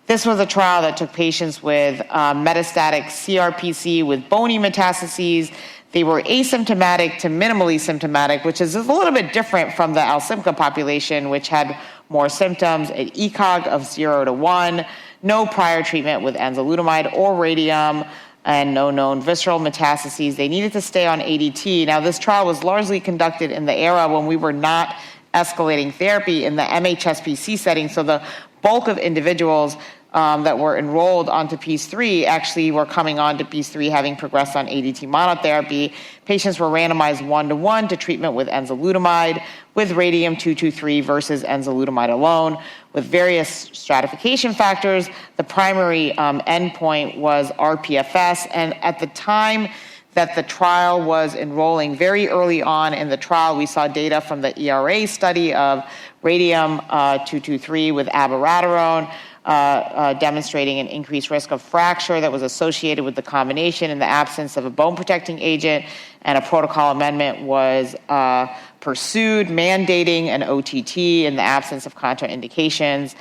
This was a trial that took patients with metastatic CRPC with bony metastases. They were asymptomatic to minimally symptomatic, which is a little bit different from the Alsimca population, which had more symptoms, an ECOG of 0 to 1, no prior treatment with enzalutamide or radium, and no known visceral metastases. They needed to stay on ADT. Now, this trial was largely conducted in the era when we were not escalating therapy in the mHSPC setting, so the bulk of individuals that were enrolled onto PEACE-3 actually were coming on to PEACE-3 having progressed on ADT monotherapy. Patients were randomized 1-to-1 to treatment with enzalutamide, with radium-223 versus enzalutamide alone, with various stratification factors. The primary endpoint was rPFS, and at the time that the trial was enrolling, very early on in the trial, we saw data from the ERA study of radium-223 with abiraterone, demonstrating an increased risk of fracture that was associated with the combination in the absence of a bone-protecting agent, and a protocol amendment was pursued, mandating an OTT in the absence of contraindications,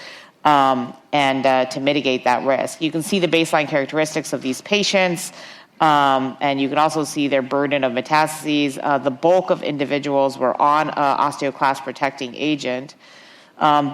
and to mitigate that risk. You can see the baseline characteristics of these patients, and you can also see their burden of metastases. The bulk of individuals were on osteoclast-protecting agent.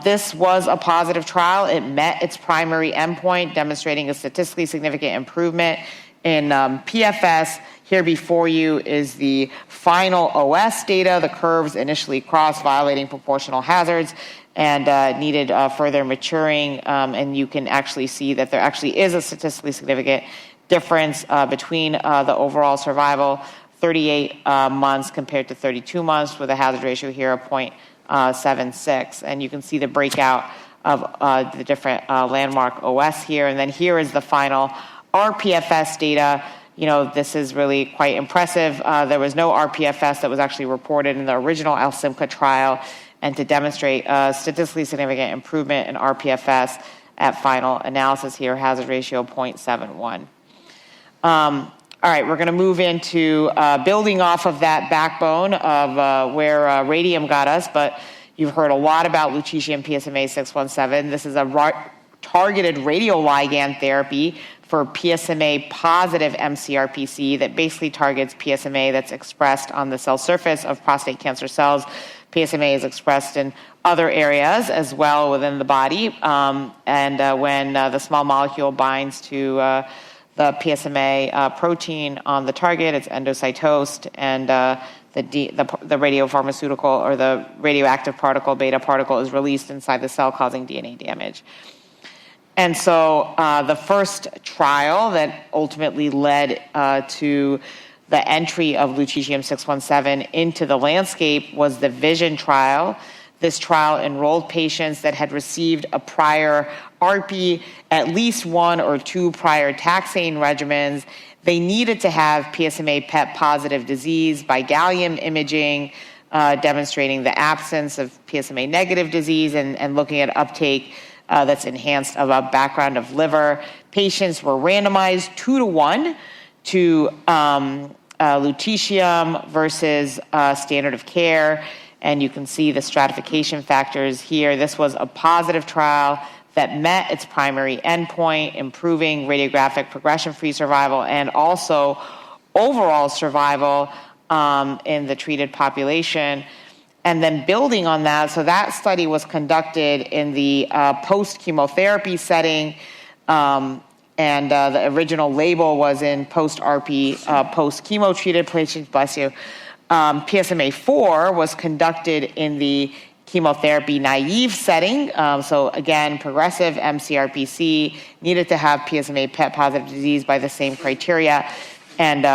This was a positive trial. It met its primary endpoint, demonstrating a statistically significant improvement in PFS. Here before you is the final OS data. The curves initially crossed, violating proportional hazards, and needed further maturing. And you can actually see that there actually is a statistically significant difference between the overall survival, 38 months compared to 32 months, with a hazard ratio here of 0.76. And you can see the breakout of the different landmark OS here. And then here is the final rPFS data. You know, this is really quite impressive. There was no rPFS that was actually reported in the original Alsimca trial, and to demonstrate a statistically significant improvement in rPFS at final analysis here, hazard ratio 0.71. All right, we're going to move into building off of that backbone of where radium got us, but you've heard a lot about lutetium PSMA-617. This is a targeted radioligand therapy for PSMA positive mCRPC that basically targets PSMA that's expressed on the cell surface of prostate cancer cells. PSMA is expressed in other areas as well within the body. When the small molecule binds to the PSMA protein on the target, it's endocytosed, and the radiopharmaceutical or the radioactive particle, beta particle, is released inside the cell, causing DNA damage. And so the first trial that ultimately led to the entry of lutetium-617 into the landscape was the VISION trial. This trial enrolled patients that had received a prior ARPI, at least 1 or 2 prior taxane regimens. They needed to have PSMA PET positive disease by gallium imaging, demonstrating the absence of PSMA negative disease and looking at uptake that's enhanced of a background of liver. Patients were randomized 2-to-1 to lutetium versus standard of care. And you can see the stratification factors here. This was a positive trial that met its primary endpoint, improving radiographic progression-free survival and also overall survival in the treated population. And then building on that, so that study was conducted in the post-chemotherapy setting, and the original label was in post-ARPI, post-chemo treated patients, bless you. PSMA-4 was conducted in the chemotherapy naive setting. So again, progressive mCRPC, needed to have PSMA PET positive disease by the same criteria, and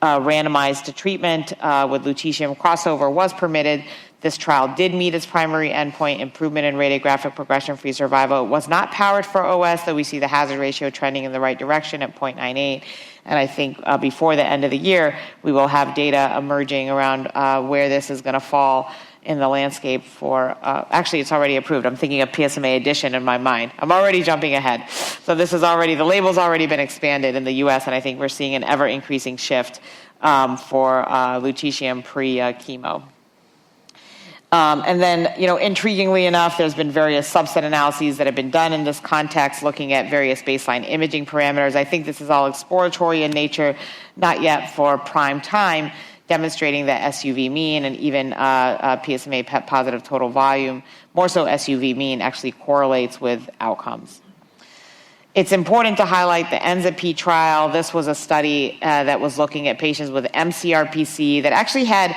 randomized to treatment with lutetium. Crossover was permitted. This trial did meet its primary endpoint, improvement in radiographic progression-free survival. It was not powered for OS, though we see the hazard ratio trending in the right direction at 0.98. And I think before the end of the year, we will have data emerging around where this is going to fall in the landscape for, actually it's already approved. I'm thinking of PSMA addition in my mind. I'm already jumping ahead. So this is already, the label's already been expanded in the US, and I think we're seeing an ever increasing shift for lutetium pre-chemo. And then, intriguingly enough, there's been various subset analyses that have been done in this context, looking at various baseline imaging parameters. I think this is all exploratory in nature, not yet for prime time, demonstrating that SUV mean and even PSMA PET positive total volume, more so SUV mean, actually correlates with outcomes. It's important to highlight the ENZA-P trial. This was a study that was looking at patients with mCRPC that actually had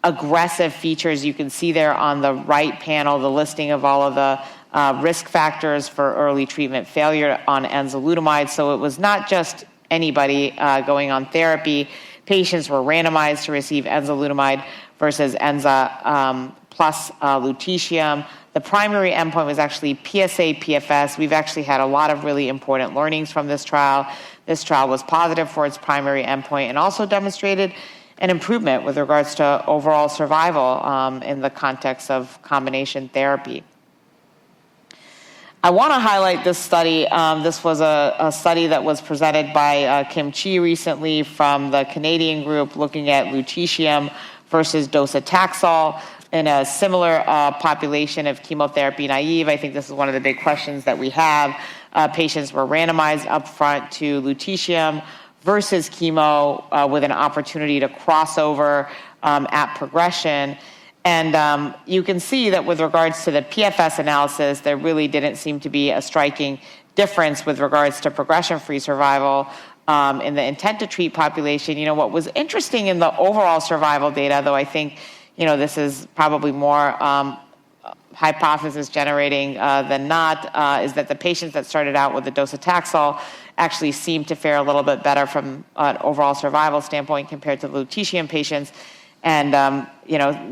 aggressive features. You can see there on the right panel the listing of all of the risk factors for early treatment failure on enzalutamide. So it was not just anybody going on therapy. Patients were randomized to receive enzalutamide versus enza plus lutetium. The primary endpoint was actually PSA PFS. We've actually had a lot of really important learnings from this trial. This trial was positive for its primary endpoint and also demonstrated an improvement with regards to overall survival in the context of combination therapy. I want to highlight this study. This was a study that was presented by Kim Chi recently from the Canadian group, looking at lutetium versus docetaxel in a similar population of chemotherapy naive. I think this is one of the big questions that we have. Patients were randomized up front to lutetium versus chemo with an opportunity to cross over at progression. And you can see that with regards to the PFS analysis, there really didn't seem to be a striking difference with regards to progression-free survival in the intent to treat population. What was interesting in the overall survival data, though I think, this is probably more hypothesis generating than not, is that the patients that started out with the docetaxel actually seemed to fare a little bit better from an overall survival standpoint compared to the lutetium patients. And,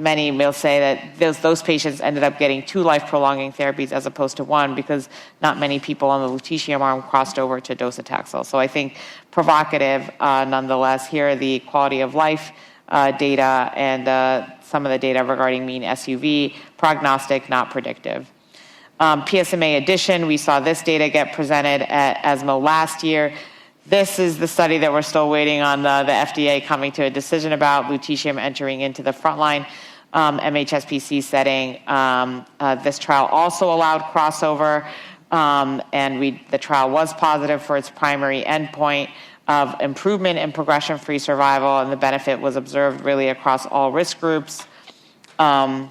many will say that those patients ended up getting 2 life-prolonging therapies as opposed to 1 because not many people on the lutetium arm crossed over to docetaxel. So I think provocative nonetheless. Here are the quality of life data and some of the data regarding mean SUV, prognostic, not predictive. PSMA addition, we saw this data get presented at ESMO last year. This is the study that we're still waiting on the FDA coming to a decision about, lutetium entering into the frontline mHSPC setting. This trial also allowed crossover and the trial was positive for its primary endpoint of improvement in progression-free survival, and the benefit was observed really across all risk groups. Here's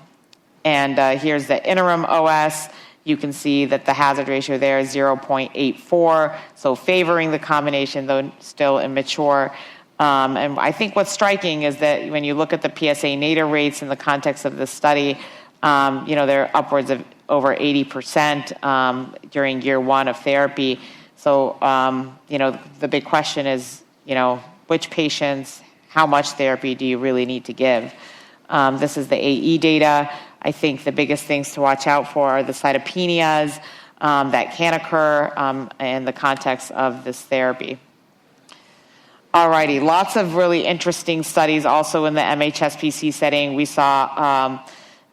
the interim OS. You can see that the hazard ratio there is 0.84, so favoring the combination, though still immature. And I think what's striking is that when you look at the PSA nadir rates in the context of this study, they're upwards of over 80% during year one of therapy. So, the big question is, which patients, how much therapy do you really need to give? This is the AE data. I think the biggest things to watch out for are the cytopenias that can occur in the context of this therapy. Alrighty, lots of really interesting studies also in the mHSPC setting. We saw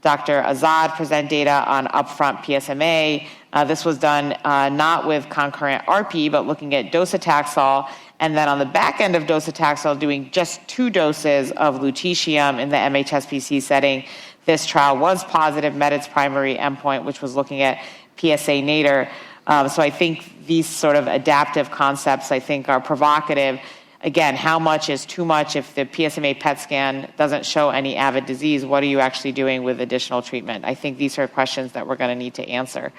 Dr. Azad present data on upfront PSMA. This was done not with concurrent ARP, but looking at docetaxel, and then on the back end of docetaxel, doing just 2 doses of lutetium in the mHSPC setting. This trial was positive, met its primary endpoint, which was looking at PSA nadir. So I think these sort of adaptive concepts, I think, are provocative. Again, how much is too much? If the PSMA PET scan doesn't show any avid disease, what are you actually doing with additional treatment? I think these are questions that we're going to need to answer.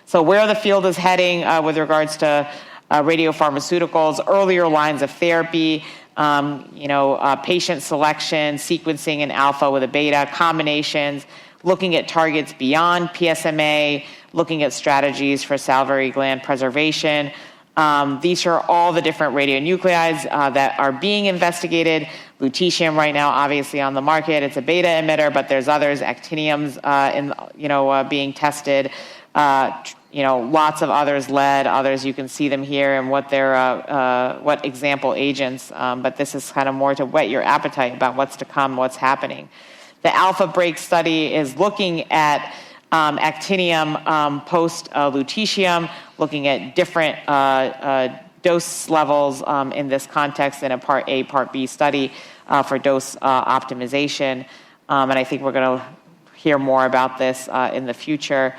So where the field is heading with regards to radiopharmaceuticals, earlier lines of therapy, patient selection, sequencing an alpha with a beta, combinations, looking at targets beyond PSMA, looking at strategies for salivary gland preservation. These are all the different radionuclides that are being investigated. Lutetium right now, obviously on the market, it's a beta emitter, but there's others, actinium's being tested. Lots of others, lead, others, you can see them here and what what example agents, but this is kind of more to whet your appetite about what's to come, what's happening. The Alpha Break study is looking at actinium post-lutetium, looking at different dose levels in this context in a Part A, Part B study for dose optimization. And I think we're going to hear more about this in the future.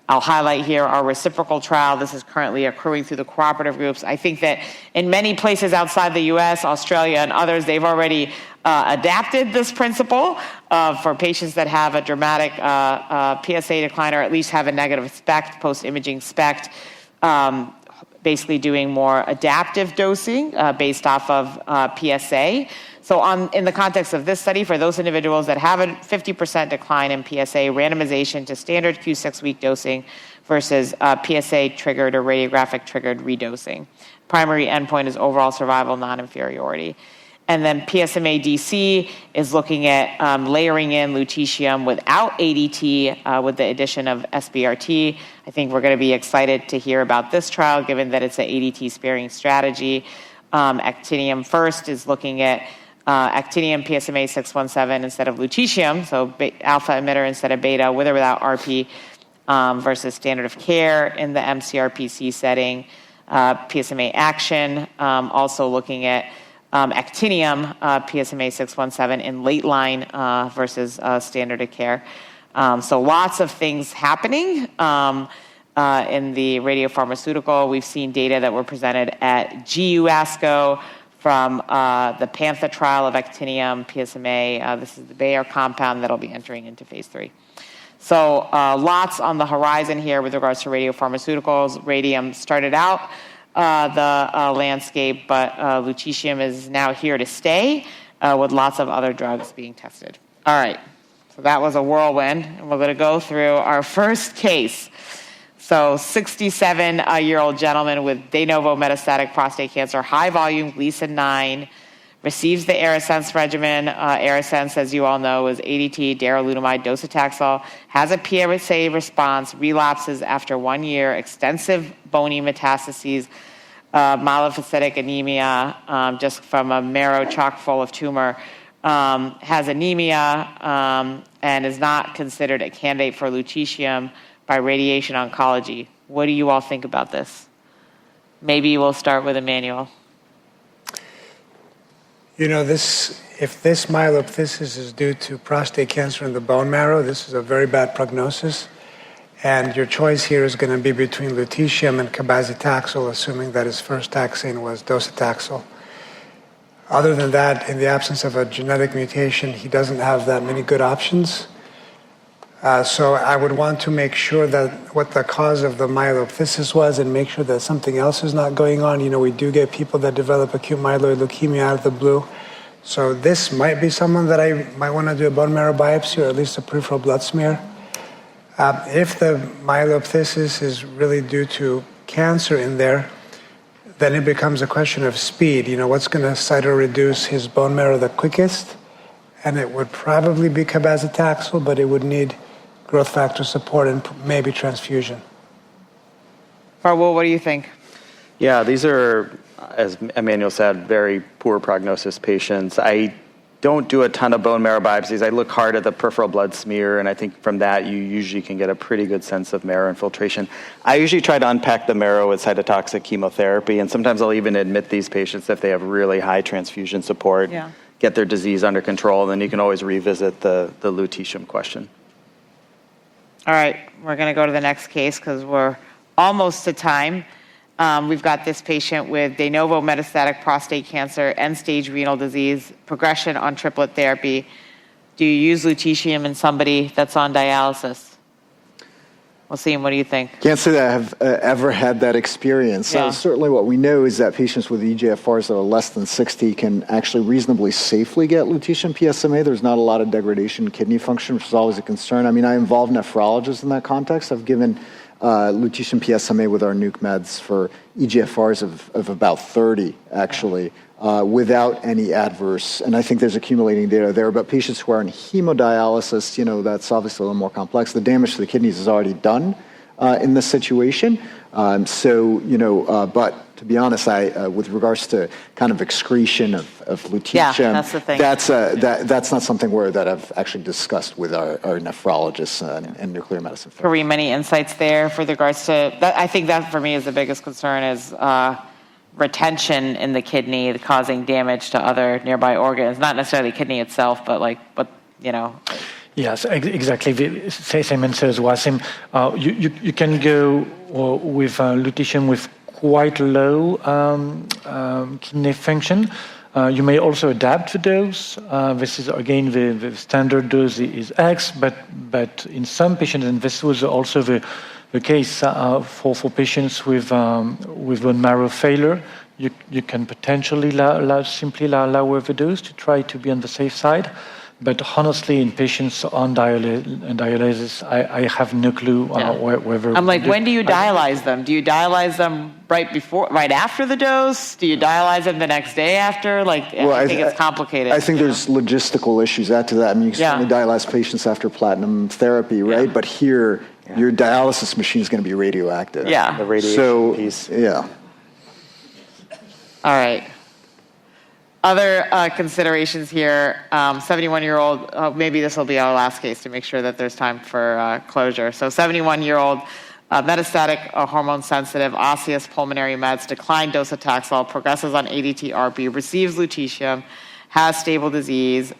I'll highlight here our reciprocal trial. This is currently accruing through the cooperative groups. I think that in many places outside the US, Australia, and others, they've already adapted this principle for patients that have a dramatic PSA decline or at least have a negative SPECT, post-imaging SPECT, basically doing more adaptive dosing based off of PSA. So in the context of this study, for those individuals that have a 50% decline in PSA, randomization to standard Q6-week dosing versus PSA-triggered or radiographic-triggered redosing. Primary endpoint is overall survival non-inferiority. And then PSMA-DC is looking at layering in lutetium without ADT with the addition of SBRT. I think we're going to be excited to hear about this trial, given that it's an ADT-sparing strategy. Actinium first is looking at actinium PSMA 617 instead of lutetium, so alpha emitter instead of beta, with or without RP, versus standard of care in the mCRPC setting. PSMA action, also looking at actinium PSMA 617 in late line versus standard of care. So lots of things happening in the radiopharmaceutical. We've seen data that were presented at GU ASCO from the Panther trial of actinium PSMA. This is the Bayer compound that'll be entering into phase 3. So lots on the horizon here with regards to radiopharmaceuticals. Radium started out the landscape, but lutetium is now here to stay with lots of other drugs being tested. All right, so that was a whirlwind, and we're going to go through our first case. So 67-year-old gentleman with de novo metastatic prostate cancer, high volume, Gleason 9, receives the Arasense regimen. Arasense, as you all know, is ADT, darolutamide, docetaxel, has a PSA response, relapses after 1 year, extensive bony metastases, myelocytic anemia, just from a marrow chock full of tumor, has anemia, and is not considered a candidate for lutetium by radiation oncology. What do you all think about this? Maybe we'll start with Emmanuel. If this myelophthisis is due to prostate cancer in the bone marrow, this is a very bad prognosis. And your choice here is going to be between lutetium and cabazitaxel, assuming that his first taxane was docetaxel. Other than that, in the absence of a genetic mutation, he doesn't have that many good options. So I would want to make sure that what the cause of the myelophthisis was and make sure that something else is not going on. You know, we do get people that develop acute myeloid leukemia out of the blue. So this might be someone that I might want to do a bone marrow biopsy or at least a peripheral blood smear. If the myelophthisis is really due to cancer in there, then it becomes a question of speed. You know, what's going to cytoreduce his bone marrow the quickest? And it would probably be cabazitaxel, but it would need growth factor support and maybe transfusion. Rahul, what do you think? Yeah, these are, as Emmanuel said, very poor prognosis patients. I don't do a ton of bone marrow biopsies. I look hard at the peripheral blood smear, and I think from that you usually can get a pretty good sense of marrow infiltration. I usually try to unpack the marrow with cytotoxic chemotherapy, and sometimes I'll even admit these patients if they have really high transfusion support, get their disease under control, and then you can always revisit the lutetium question. All right, we're going to go to the next case because we're almost to time. We've got this patient with de novo metastatic prostate cancer, end-stage renal disease, progression on triplet therapy. Do you use lutetium in somebody that's on dialysis? Wassim, what do you think? Can't say that I have ever had that experience. Yeah. Certainly what we know is that patients with EGFRs that are less than 60 can actually reasonably safely get lutetium PSMA. There's not a lot of degradation in kidney function, which is always a concern. I mean, I involve nephrologists in that context. I've given lutetium PSMA with our nuke meds for EGFRs of about 30, actually, without any adverse, and I think there's accumulating data there, but patients who are in hemodialysis, you know, that's obviously a little more complex. The damage to the kidneys is already done in this situation. So, you know, but to be honest, with regards to kind of excretion of lutetium, that's the thing. That's not something that I've actually discussed with our nephrologists and nuclear medicine. Karim, any insights there for regards to that? I think that for me is the biggest concern is retention in the kidney causing damage to other nearby organs, not necessarily kidney itself, but you know. Yes, exactly. Same answer as Wassim. You can go with lutetium with quite low kidney function. You may also adapt the dose. This is, again, the standard dose is X, but in some patients, and this was also the case for patients with bone marrow failure, you can potentially simply lower the dose to try to be on the safe side. But honestly, in patients on dialysis, I have no clue whether. I'm like, when do you dialyze them? Do you dialyze them right after the dose? Do you dialyze them the next day after? Well, I think it's complicated. I think there's logistical issues add to that. I mean, you can certainly dialyze patients after platinum therapy, right? Yeah. But here, your dialysis machine is going to be radioactive. Yeah. The radiation piece. Yeah. All right. Other considerations here, 71-year-old, maybe this will be our last case to make sure that there's time for closure. So 71-year-old, metastatic, hormone-sensitive, osseous pulmonary meds, declined docetaxel, progresses on ADT-ARB, receives lutetium, has stable disease,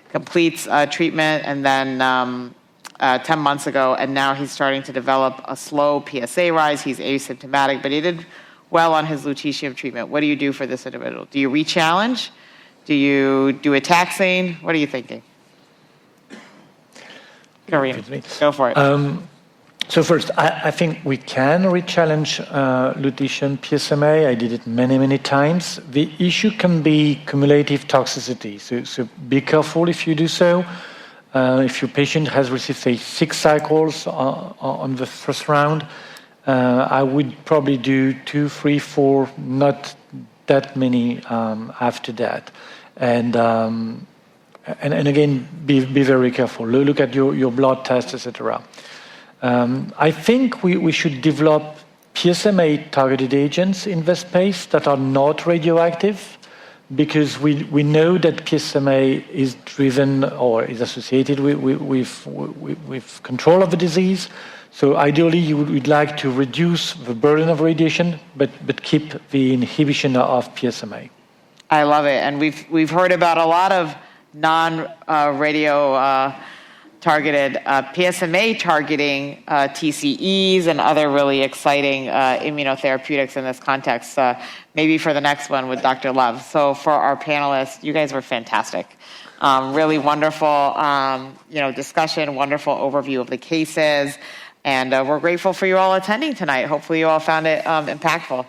completes treatment, and then 10 months ago, and now he's starting to develop a slow PSA rise. He's asymptomatic, but he did well on his lutetium treatment. What do you do for this individual? Do you re-challenge? Do you do a taxane? What are you thinking? Karim, go for it. So first, I think we can re-challenge lutetium PSMA. I did it many times. The issue can be cumulative toxicity. So be careful if you do so. If your patient has received, say, 6 cycles on the first round, I would probably do 2, 3, 4, not that many after that. And again, be very careful. Look at your blood tests, etc. I think we should develop PSMA-targeted agents in this space that are not radioactive, because we know that PSMA is driven or is associated with control of the disease. So ideally, you would like to reduce the burden of radiation, but keep the inhibition of PSMA. I love it, and we've heard about a lot of non-radio targeted PSMA targeting TCEs and other really exciting immunotherapeutics in this context. Maybe for the next one with Dr. Love. So for our panelists, you guys were fantastic. Really wonderful, discussion, wonderful overview of the cases. And we're grateful for you all attending tonight. Hopefully you all found it impactful.